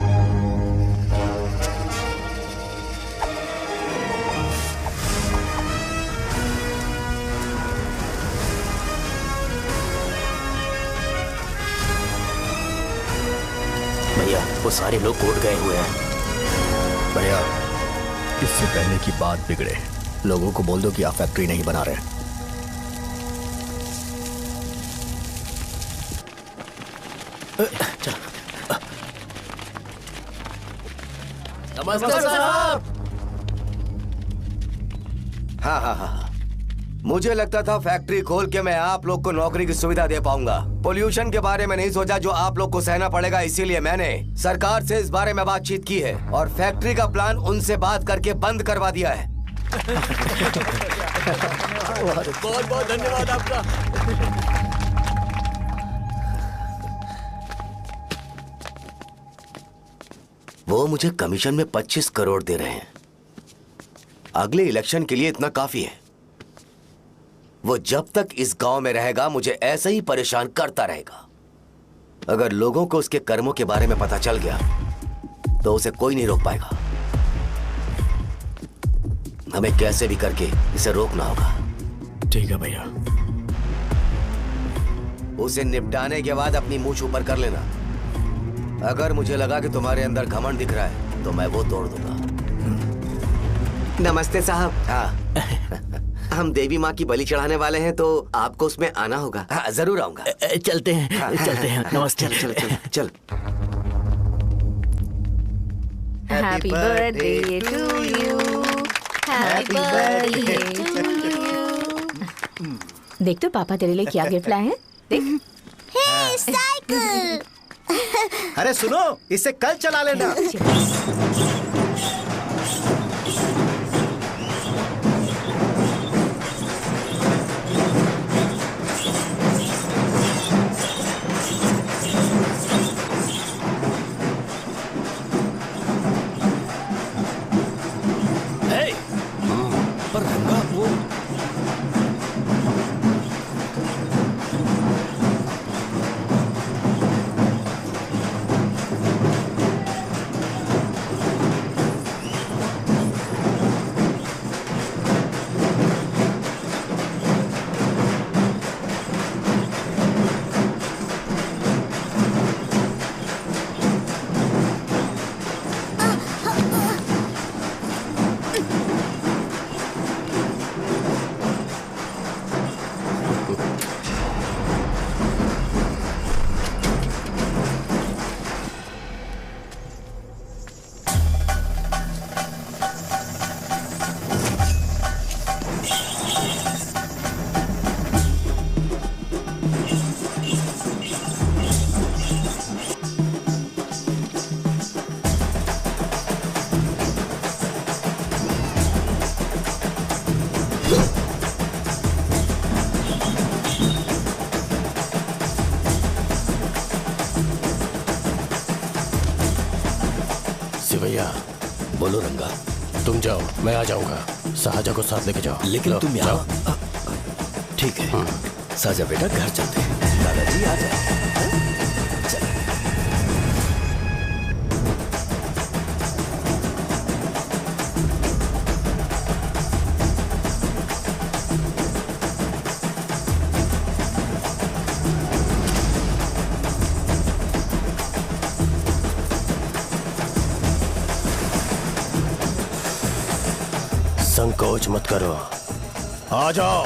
सारे लोग कोर्ट गए हुए हैं। भैया, इससे पहले की बात बिगड़े, लोगों को बोल दो कि आप फैक्ट्री नहीं बना रहे। नमस्ते साहब। हाँ, मुझे लगता था फैक्ट्री खोल के मैं आप लोग को नौकरी की सुविधा दे पाऊंगा। पोल्यूशन के बारे में नहीं सोचा जो आप लोग को सहना पड़ेगा, इसीलिए मैंने सरकार से इस बारे में बातचीत की है और फैक्ट्री का प्लान उनसे बात करके बंद करवा दिया है। बहुत बहुत धन्यवाद आपका। वो मुझे कमीशन में 25 करोड़ दे रहे हैं। अगले इलेक्शन के लिए इतना काफी है। वो जब तक इस गांव में रहेगा मुझे ऐसे ही परेशान करता रहेगा। अगर लोगों को उसके कर्मों के बारे में पता चल गया तो उसे कोई नहीं रोक पाएगा। हमें कैसे भी करके इसे रोकना होगा। ठीक है भैया। उसे निपटाने के बाद अपनी मूंछ ऊपर कर लेना। अगर मुझे लगा कि तुम्हारे अंदर घमंड दिख रहा है तो मैं वो तोड़ दूंगा। नमस्ते साहब। हाँ। हम देवी माँ की बलि चढ़ाने वाले हैं तो आपको उसमें आना होगा। हाँ, जरूर आऊंगा। चलते हैं, चलते हैं। नमस्ते। चल। Happy birthday to you, happy birthday to you. देख तो पापा तेरे लिए क्या गिफ्ट लाए हैं। देख। हे साइकिल। अरे सुनो, इसे कल चला लेना। पर रंगा वो भैया। बोलो रंगा। तुम जाओ, मैं आ जाऊंगा। साजा को साथ लेके जाओ। लेकिन तुम यहाँ। ठीक है साजा बेटा, घर चलते हैं। दादाजी आ जाओ। संकोच मत करो, आ जाओ।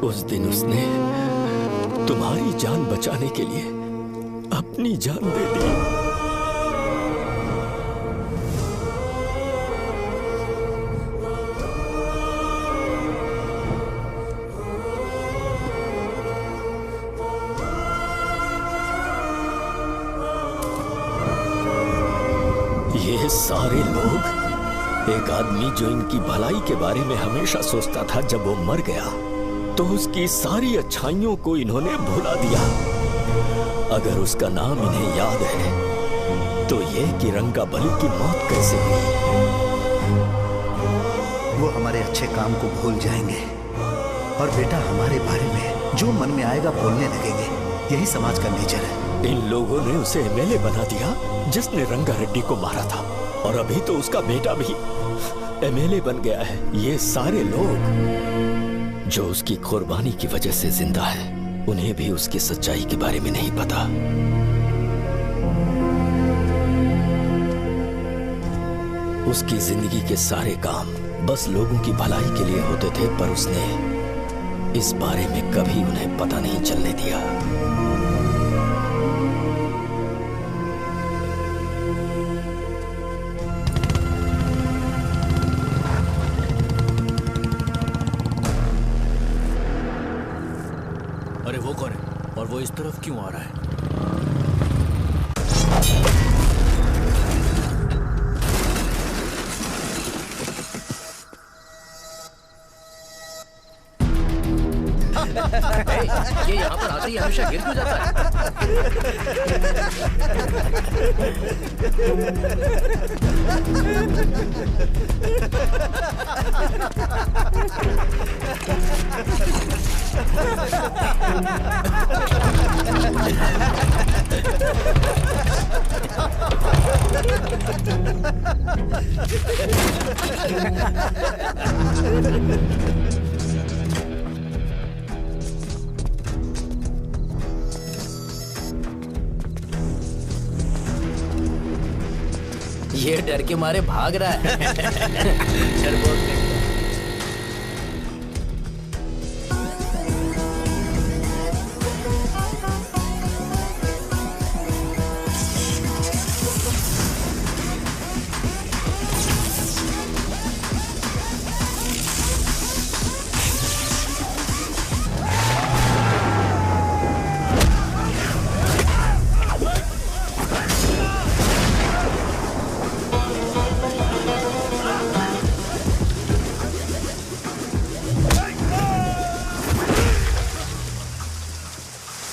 उस दिन उसने तुम्हारी जान बचाने के लिए अपनी जान दे दी। ये सारे लोग, एक आदमी जो इनकी भलाई के बारे में हमेशा सोचता था, जब वो मर गया तो उसकी सारी अच्छाइयों को इन्होंने भुला दिया। अगर उसका नाम इन्हें याद है तो ये कि रंगाबली की मौत कैसे हुई। वो हमारे अच्छे काम को भूल जाएंगे और बेटा हमारे बारे में जो मन में आएगा बोलने लगेंगे। यही समाज का नेचर है। इन लोगों ने उसे एमएलए बना दिया जिसने रंगा रेड्डी को मारा था, और अभी तो उसका बेटा भी एमएलए बन गया है। ये सारे लोग जो उसकी कुर्बानी की वजह से जिंदा है, उन्हें भी उसकी सच्चाई के बारे में नहीं पता। उसकी जिंदगी के सारे काम बस लोगों की भलाई के लिए होते थे, पर उसने इस बारे में कभी उन्हें पता नहीं चलने दिया। अरे वो कौन है और वो इस तरफ क्यों आ रहा है? ये यहाँ पर आते ही हमेशा गिर क्यों जाता ये डर के मारे भाग रहा है। डरपोक नहीं।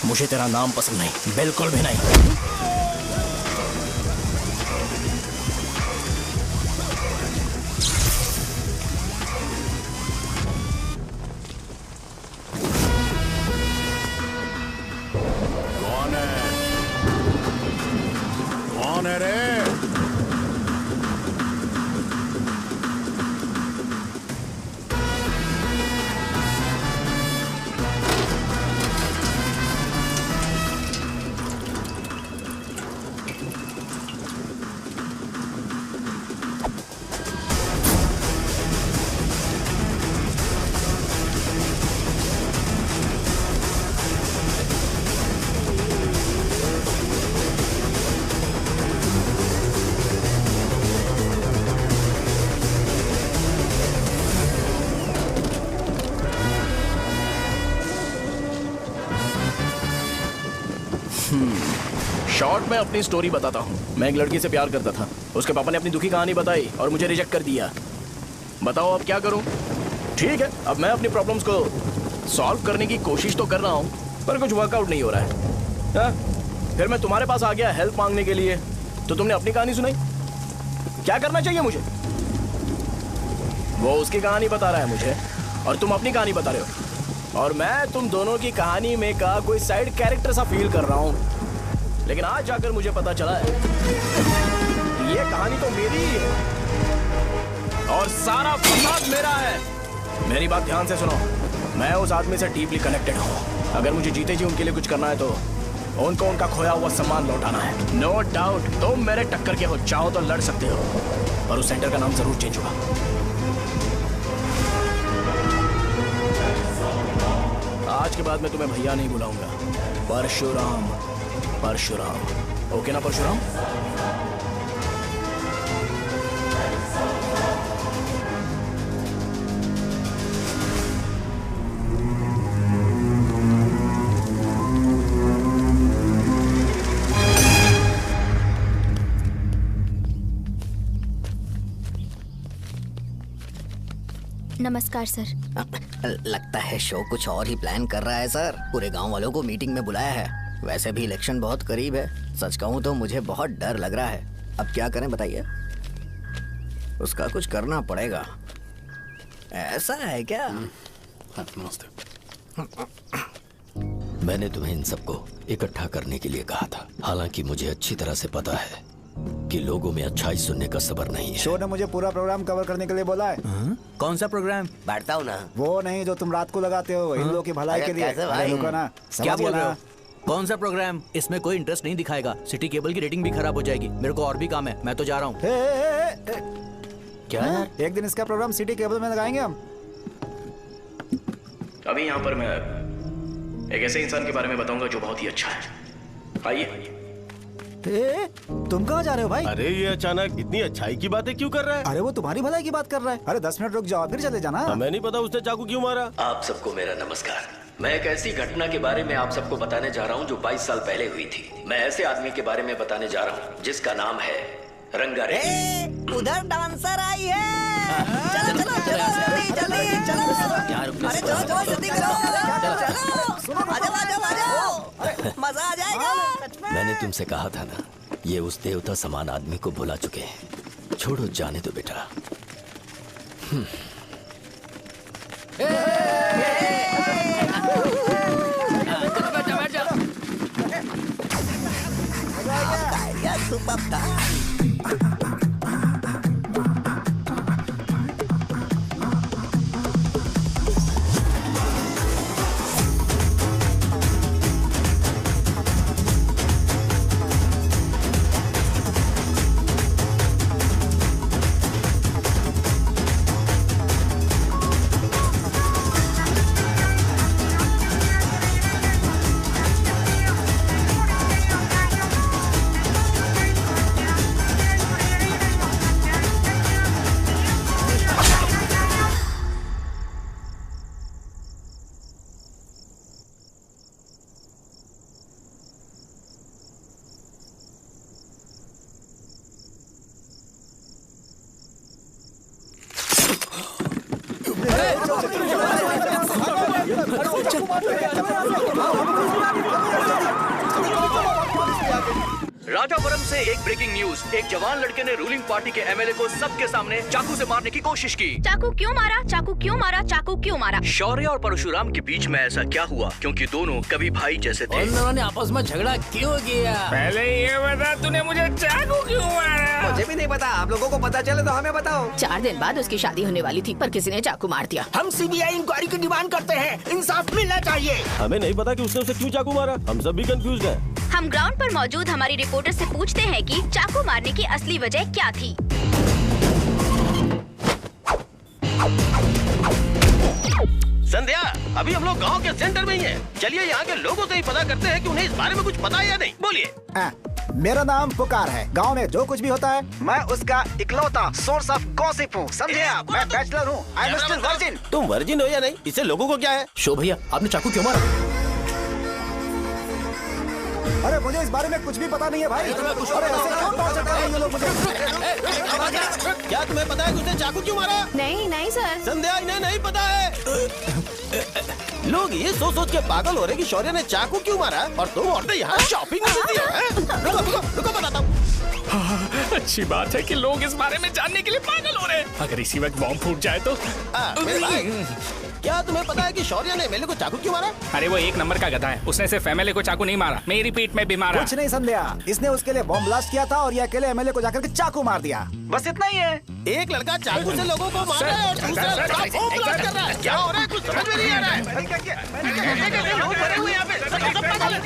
मुझे तेरा नाम पसंद नहीं, बिल्कुल भी नहीं। कौन है? कौन है रे? शॉर्ट में अपनी स्टोरी बताता हूँ। मैं एक लड़की से प्यार करता था। उसके पापा ने अपनी दुखी कहानी बताई और मुझे रिजेक्ट कर दिया। बताओ अब क्या करूँ? ठीक है, अब मैं अपनी प्रॉब्लम्स को सॉल्व करने की कोशिश तो कर रहा हूँ, पर कुछ वर्कआउट नहीं हो रहा है। फिर मैं तुम्हारे पास आ गया हेल्प मांगने के लिए, तो तुमने अपनी कहानी सुनाई। क्या करना चाहिए मुझे? वो उसकी कहानी बता रहा है मुझे और तुम अपनी कहानी बता रहे हो, और मैं तुम दोनों की कहानी में का कोई साइड कैरेक्टर सा फील कर रहा हूँ। लेकिन आज जाकर मुझे पता चला है ये कहानी तो मेरी ही है और सारा फसाद मेरा है। मेरी बात ध्यान से सुनो, मैं उस आदमी से डीपली कनेक्टेड हूँ। अगर मुझे जीते जी उनके लिए कुछ करना है तो उनको उनका खोया हुआ सम्मान लौटाना है। नो डाउट तुम मेरे टक्कर के हो, चाहो तो लड़ सकते हो, पर उस सेंटर का नाम जरूर चेंज होगा। बाद मैं तुम्हें भैया नहीं बुलाऊंगा, परशुराम। परशुराम, ओके ना परशुराम? नमस्कार सर। लगता है शो कुछ और ही प्लान कर रहा है सर। पूरे गांव वालों को मीटिंग में बुलाया है। वैसे भी इलेक्शन बहुत करीब है। सच कहूं तो मुझे बहुत डर लग रहा है। अब क्या करें बताइए? उसका कुछ करना पड़ेगा। ऐसा है क्या? मैंने तुम्हें इन सबको इकट्ठा करने के लिए कहा था। हालांकि मुझे अच्छी तरह से पता है कि लोगों में अच्छाई सुनने का सब्र नहीं है। शो ने मुझे पूरा प्रोग्राम कवर करने के लिए बोला है। कौन सा प्रोग्राम? बैठता हूँ ना। वो नहीं जो तुम रात को लगाते हो इन लोगों की भलाई के लिए। रुको ना, क्या बोल रहे हो? कौन सा प्रोग्राम? इसमें कोई इंटरेस्ट नहीं दिखाएगा। सिटी केबल की रेटिंग भी खराब हो जाएगी। मेरे को और भी काम है, मैं तो जा रहा हूँ। क्या? एक दिन इसका प्रोग्राम सिटी केबल में लगाएंगे हम। अभी यहाँ पर मैं एक ऐसे इंसान के बारे में बताऊंगा जो बहुत ही अच्छा है। आइए। तुम कहाँ जा रहे हो भाई? अरे ये अचानक इतनी अच्छाई की बातें क्यों कर रहा है? अरे वो तुम्हारी भलाई की बात कर रहा है। अरे 10 मिनट रुक जाओ फिर चले जाना। हमें नहीं पता उसने चाकू क्यों मारा। आप सबको मेरा नमस्कार। मैं एक ऐसी घटना के बारे में आप सबको बताने जा रहा हूँ जो 22 साल पहले हुई थी। मैं ऐसे आदमी के बारे में बताने जा रहा हूँ जिसका नाम है रंगारेड्डी। उधर डांसर आई है। चलो चलो जल्दी जल्दी चलो। अरे चलो चलो जल्दी करो। चलो आ जाओ मजा आ जाएगा। मैंने तुमसे कहा था ना, ये उस देवता समान आदमी को भुला चुके हैं। छोड़ो, जाने दो बेटा। सुपर था। राजापुरम से एक ब्रेकिंग न्यूज। एक जवान लड़के ने रूलिंग पार्टी के एमएलए को सबके सामने चाकू से मारने की कोशिश की। चाकू क्यों मारा? चाकू क्यों मारा? चाकू क्यों मारा? शौर्य और परशुराम के बीच में ऐसा क्या हुआ? क्योंकि दोनों कभी भाई जैसे थे। उन दोनों ने आपस में झगड़ा क्यों किया? पहले ये बता, तूने मुझे चाकू क्यों मारा? मुझे भी नहीं पता। आप लोगों को पता चले तो हमें बताओ। 4 दिन बाद उसकी शादी होने वाली थी पर किसी ने चाकू मार दिया। हम सीबीआई इंक्वायरी की डिमांड करते हैं। इंसाफ मिलना चाहिए। हमें नहीं पता कि उसने उसे क्यों चाकू मारा। हम सब भी कंफ्यूज हैं। हम ग्राउंड पर मौजूद हमारी रिपोर्टर से पूछते हैं कि चाकू मारने की असली वजह क्या थी। संध्या, अभी हम लोग गांव के सेंटर में ही हैं। चलिए यहाँ के लोगों से ही पता करते हैं कि उन्हें इस बारे में कुछ पता है या नहीं। बोलिए। मेरा नाम पुकार है। गांव में जो कुछ भी होता है मैं उसका इकलौता सोर्स ऑफ गॉसिप हूँ। समझे आप? मैं बैचलर हूँ। I am still virgin. तुम वर्जिन हो या नहीं, इससे लोगों को क्या है? शो भैया, आपने चाकू क्यों मारा? अरे मुझे इस बारे में कुछ भी पता नहीं है भाई। अरे ऐसे क्यों टॉर्चर कर रहे हैं ये लोग मुझे? क्या तुम्हें पता है कि उसने चाकू क्यों मारा? नहीं नहीं सर। संध्या, इन्हें नहीं पता है। लोग ये सोच सोच के पागल हो रहे कि शौर्य ने चाकू क्यों मारा और तुम औरतें यहाँ शॉपिंग में रहती हो। रुको बताता हूँ। अच्छी बात है कि लोग इस बारे में जानने के लिए पागल हो रहे हैं। अगर इसी वक्त बॉम्ब फूट जाए तो। मेरे भाई, क्या तुम्हें पता है कि शौर्य ने एमएलए को चाकू क्यों मारा? अरे वो एक नंबर का गधा है। उसने सिर्फ एमएलए को चाकू नहीं मारा, मेरी पीठ में भी मारा। कुछ नहीं संध्या, इसने उसके लिए बॉम्ब ब्लास्ट किया था और ये अकेले एमएलए को जाकर के चाकू मार दिया। बस इतना ही है। एक लड़का चाकू से लोगों को मार रहा है और दूसरा लड़का बॉम्ब ब्लास्ट कर रहा है। क्या हो रहा है? कुछ समझ में नहीं आ रहा है। लोग भरे हुए यहाँ पे।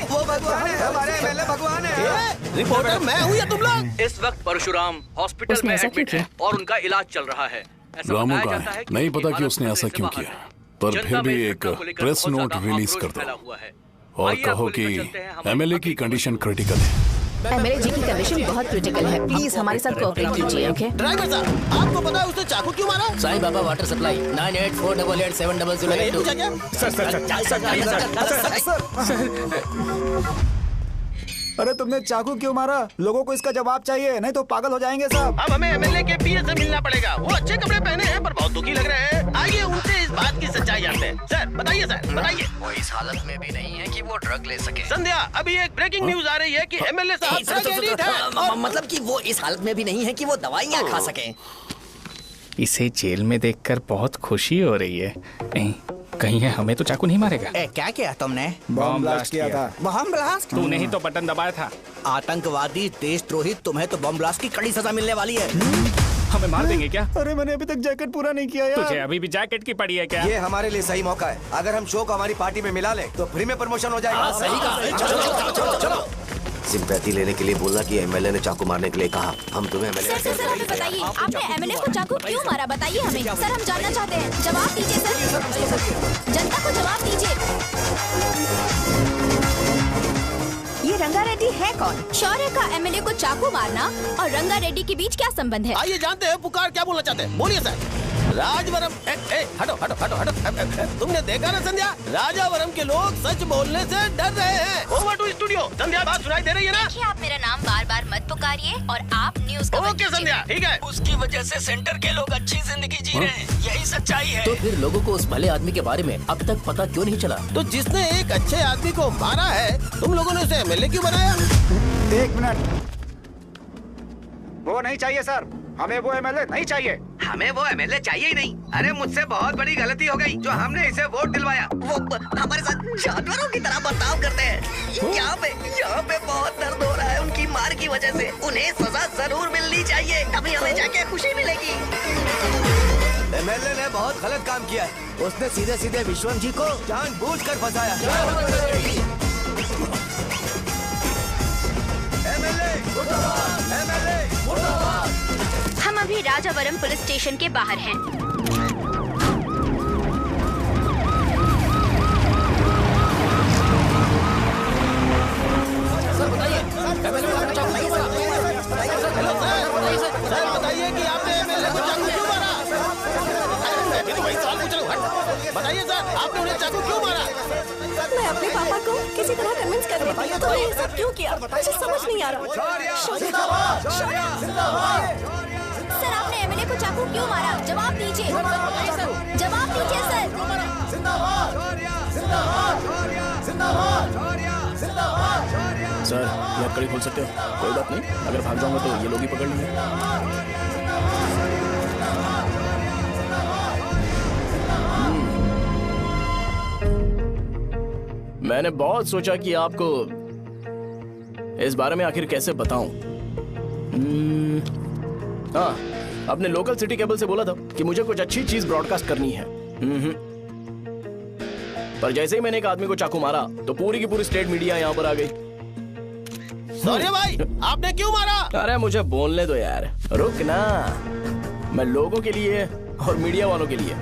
वो भगवान है, हमारे एमएलए भगवान है। रिपोर्टर मैं हूँ या तुम लोग? इस वक्त परशुराम हॉस्पिटल में एडमिट है और उनका इलाज चल रहा है। रामू का नहीं पता कि उसने ऐसा क्यों किया। पर फिर भी एक प्रेस नोट रिलीज कर दो और कहो कि एमएलए की कंडीशन क्रिटिकल है। एमएलए जी की कंडीशन बहुत क्रिटिकल है, प्लीज हमारे साथ कोऑपरेट कीजिए। ओके ड्राइवर साहब, आपको पता है उसने चाकू क्यों मारा? Sai Baba water supply 9848870082। Sir अरे तुमने चाकू क्यों मारा? लोगों को इसका जवाब चाहिए, नहीं तो पागल हो जाएंगे साहब। अब हमें एमएलए के पीए से मिलना पड़ेगा। वो अच्छे कपड़े पहने हैं पर बहुत दुखी लग रहे हैं। आइए उनसे इस बात की सच्चाई जानते हैं। सर बताइए, सर बताइए। वो इस हालत में भी नहीं है कि वो ड्रग ले सके। संध्या, अभी एक ब्रेकिंग न्यूज आ रही है कि एमएलए साहब ड्रग एडिक्ट हैं। मतलब कि वो इस हालत में भी नहीं है कि वो दवाइयाँ खा सके। इसे जेल में देखकर बहुत खुशी हो रही है। कहीं है हमें तो चाकू नहीं मारेगा। क्या किया तुमने? बम ब्लास्ट किया था। Bomb blast? तूने ही तो बटन दबाया था। आतंकवादी, देशद्रोही, तुम्हें तो बम ब्लास्ट की कड़ी सजा मिलने वाली है। हमें मार देंगे क्या? अरे मैंने अभी तक जैकेट पूरा नहीं किया यार। तुझे अभी भी जैकेट की पड़ी है क्या? ये हमारे लिए सही मौका है। अगर हम शो को हमारी पार्टी में मिला ले तो फ्री में प्रमोशन हो जाएगा। सही कहा। चलो। सिंपैथी लेने के लिए बोला कि एमएलए ने चाकू मारने के लिए कहा। हम तुम्हें एमएलए सर हमें बताइए, आपने एमएलए को चाकू क्यों मारा? बताइए हमें। सर हम जानना चाहते हैं, जवाब दीजिए सर। जनता को जवाब दीजिए। ये रंगा रेड्डी है कौन? शौर्य का एमएलए को चाकू मारना और रंगा रेड्डी के बीच क्या संबंध है? आइए जानते हैं पुकार क्या बोलना चाहते हैं। बोलिए सर। राजवरम हटो। तुमने देखा ना संध्या, राजावरम के लोग सच बोलने से डर रहे हैं। Over to studio. संध्या बात सुनाई दे रही है ना? देखिए आप मेरा नाम बार बार मत पुकारिए और आप न्यूज का ओके संध्या, ठीक है। उसकी वजह से सेंटर के लोग अच्छी जिंदगी जी रहे हैं, यही सच्चाई है। तो फिर लोगों को उस भले आदमी के बारे में अब तक पता क्यों नहीं चला? तो जिसने एक अच्छे आदमी को मारा है, तुम लोगों ने उसे एमएलए क्यों बनाया? 1 मिनट, वो नहीं चाहिए सर, हमें वो एमएलए नहीं चाहिए। हमें वो एमएलए चाहिए ही नहीं। अरे मुझसे बहुत बड़ी गलती हो गई जो हमने इसे वोट दिलवाया। वो हमारे साथ जानवरों की तरह बर्ताव करते हैं। यहाँ पे बहुत दर्द हो रहा है उनकी मार की वजह से। उन्हें सजा जरूर मिलनी चाहिए, तभी हमें जाके खुशी मिलेगी। एमएलए ने बहुत गलत काम किया है। उसने सीधे सीधे विश्वम जी को जानबूझकर फंसाया। हम अभी राजावरम पुलिस स्टेशन के बाहर हैं। सर बताइए कि आपने एमएलए को चाकू क्यों मारा? तो वही सवाल पूछ रहा हूँ। बताइए सर, आपने उन्हें चाकू क्यों मारा? मैं अपने पापा को किसी तरह कन्विंस कर रही थी। तो ये सब क्यों किया मुझे समझ नहीं आ रहा। सर आपने एमएलए को चाकू क्यों मारा? जवाब दीजिए। जवाब दीजिए सर। सर ये आप कड़ी खोल सकते हो? कोई बात नहीं, अगर भाग जाऊंगा तो ये लोग ही पकड़ लेंगे। मैंने बहुत सोचा कि आपको इस बारे में आखिर कैसे बताऊं। हाँ, अपने लोकल सिटी केबल से बोला था कि मुझे कुछ अच्छी चीज ब्रॉडकास्ट करनी है। पर जैसे ही मैंने एक आदमी को चाकू मारा तो पूरी की पूरी स्टेट मीडिया यहाँ पर आ गई। सॉरी भाई, आपने क्यों मारा? अरे मुझे बोलने दो यार, रुक ना। मैं लोगों के लिए और मीडिया वालों के लिए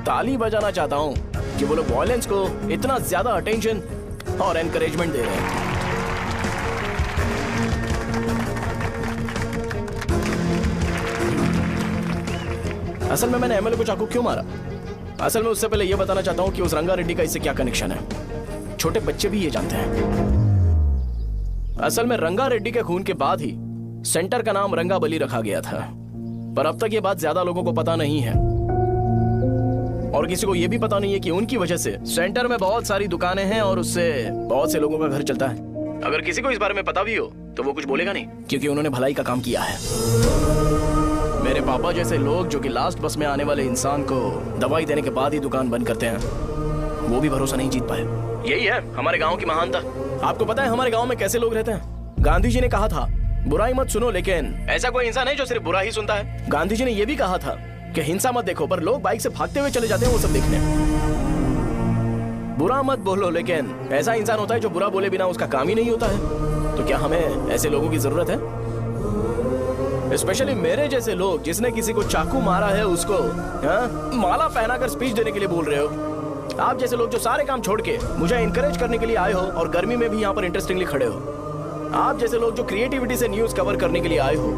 ताली बजाना चाहता हूँ कि वो लोग वायलेंस को इतना ज्यादा अटेंशन और एनकरेजमेंट दे रहे हैं। असल में मैंने एमएलए को चाकू क्यों मारा? असल में उससे पहले यह बताना चाहता हूँ कि उस रंगा रेड्डी का इससे क्या कनेक्शन है। छोटे बच्चे भी ये जानते हैं। असल में रंगा रेड्डी के खून के बाद ही सेंटर का नाम रंगाबली रखा गया था, पर अब तक ये बात ज्यादा लोगों को पता नहीं है और किसी को ये भी पता नहीं है कि उनकी वजह से सेंटर में बहुत सारी दुकानें हैं और उससे बहुत से लोगों का घर चलता है। अगर किसी को इस बारे में पता भी हो तो वो कुछ बोलेगा नहीं, क्योंकि उन्होंने भलाई का काम किया है। मेरे पापा जैसे लोग जो कि लास्ट बस में आने वाले इंसान को दवाई देने के बाद ही दुकान बंद करते हैं, वो भी भरोसा नहीं जीत पाए। यही है हमारे गाँव की महानता। आपको पता है हमारे गाँव में कैसे लोग रहते हैं? गांधी जी ने कहा था बुराई मत सुनो, लेकिन ऐसा कोई इंसान है जो सिर्फ बुरा ही सुनता है। गांधी जी ने यह भी कहा था कि हिंसा मत देखो, पर लोग बाइक से भागते हुए चले जाते हैं वो सब देखने। बुरा मत बोलो, लेकिन ऐसा इंसान होता है जो बुरा बोले बिना उसका काम ही नहीं होता है। तो क्या हमें ऐसे लोगों की जरूरत है? स्पेशली मेरे जैसे लोग जिसने किसी को चाकू मारा है उसको माला पहनाकर स्पीच देने के लिए बोल रहे हो। आप जैसे लोग जो सारे काम छोड़ के मुझे इंकरेज करने के लिए आए हो और गर्मी में भी यहाँ पर इंटरेस्टिंगली खड़े हो। आप जैसे लोग जो क्रिएटिविटी से न्यूज कवर करने के लिए आए हो।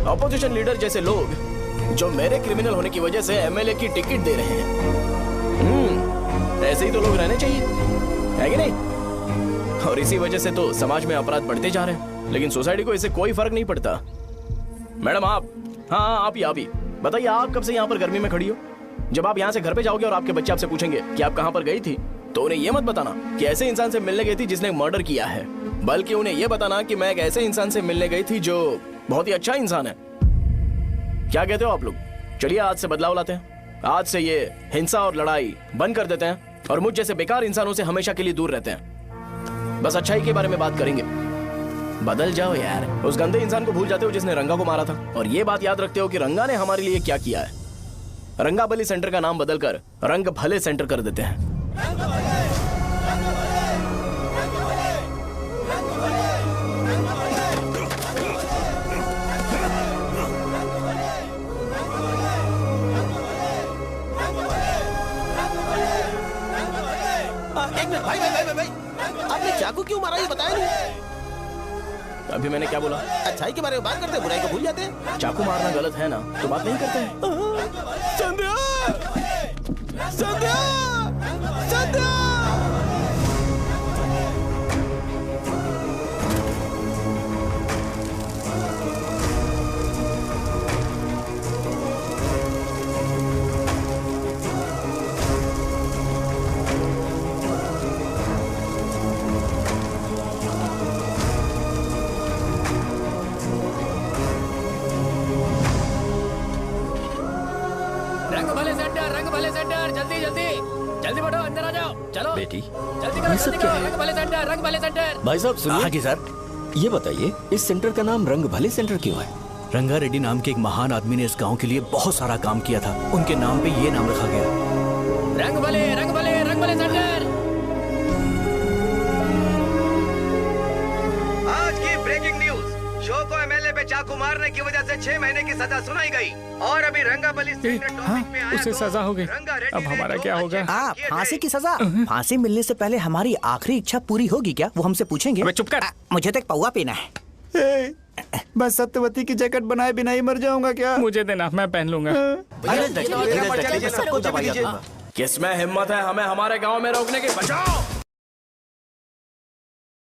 अपोजिशन लीडर जैसे लोग जो मेरे क्रिमिनल होने की वजह से एमएलए की टिकट दे रहे हैं। ऐसे ही तो लोग रहने चाहिए, है कि नहीं? और इसी वजह से तो समाज में अपराध बढ़ते जा रहे हैं, लेकिन सोसाइटी को इससे कोई फर्क नहीं पड़ता। मैडम आप, हाँ आप ही बताइए, आप कब से यहाँ पर गर्मी में खड़ी हो? जब आप यहाँ से घर पे जाओगे और आपके बच्चे आपसे पूछेंगे कि आप कहाँ पर गई थी, तो उन्हें ये मत बताना कि ऐसे इंसान से मिलने गई थी जिसने मर्डर किया है, बल्कि उन्हें ये बताना कि मैं एक ऐसे इंसान से मिलने गई थी जो बहुत ही अच्छा इंसान है। क्या कहते हो आप लोग? चलिए आज से बदलाव लाते हैं। आज से ये हिंसा और लड़ाई बंद कर देते हैं और मुझ जैसे बेकार इंसानों से हमेशा के लिए दूर रहते हैं। बस अच्छाई के बारे में बात करेंगे। बदल जाओ यार, उस गंदे इंसान को भूल जाते हो जिसने रंगा को मारा था, और ये बात याद रखते हो कि रंगा ने हमारे लिए क्या किया है। रंगाबली सेंटर का नाम बदलकर रंग भले सेंटर कर देते हैं। एक मिनट भाई, आपने चाकू क्यों मारा ये बताया नहीं? अभी मैंने क्या बोला? अच्छाई के बारे में बात करते हैं, बुराई को भूल जाते हैं। चाकू मारना गलत है ना, तो बात नहीं करते हैं। संध्या! संध्या! संध्या! रंग भले सेंटर, जल्दी जल्दी बढ़ो, अंदर आ जाओ। चलो बेटी, जल्दी करो, रंग भले सेंटर, रंग भले सेंटर। भाई साहब सुनिए। हाँ जी सर। ये बताइए, इस सेंटर का नाम रंग भले सेंटर क्यों है? रंगा रेड्डी नाम के एक महान आदमी ने इस गांव के लिए बहुत सारा काम किया था, उनके नाम पे ये नाम रखा गया। रंग भले सेंटर। आज की ब्रेकिंग न्यूज, शो को एमएलए पे चाकू मारने की वजह से 6 महीने की सजा सुनाई गई और अभी रंगाबली सेंटर टॉपिक में आया उसे सजा हो गई। अब हमारा क्या होगा? फांसी की सजा? फांसी मिलने से पहले हमारी आखिरी इच्छा पूरी होगी क्या? वो हमसे पूछेंगे। अबे चुप कर। मुझे तो एक पौवा पीना है। मैं सत्यवती की जैकेट बनाए बिना ही मर जाऊंगा क्या? मुझे देना, मैं पहन लूंगा। किसमें हिम्मत है हमें हमारे गांव में रोकने की? बचाओ।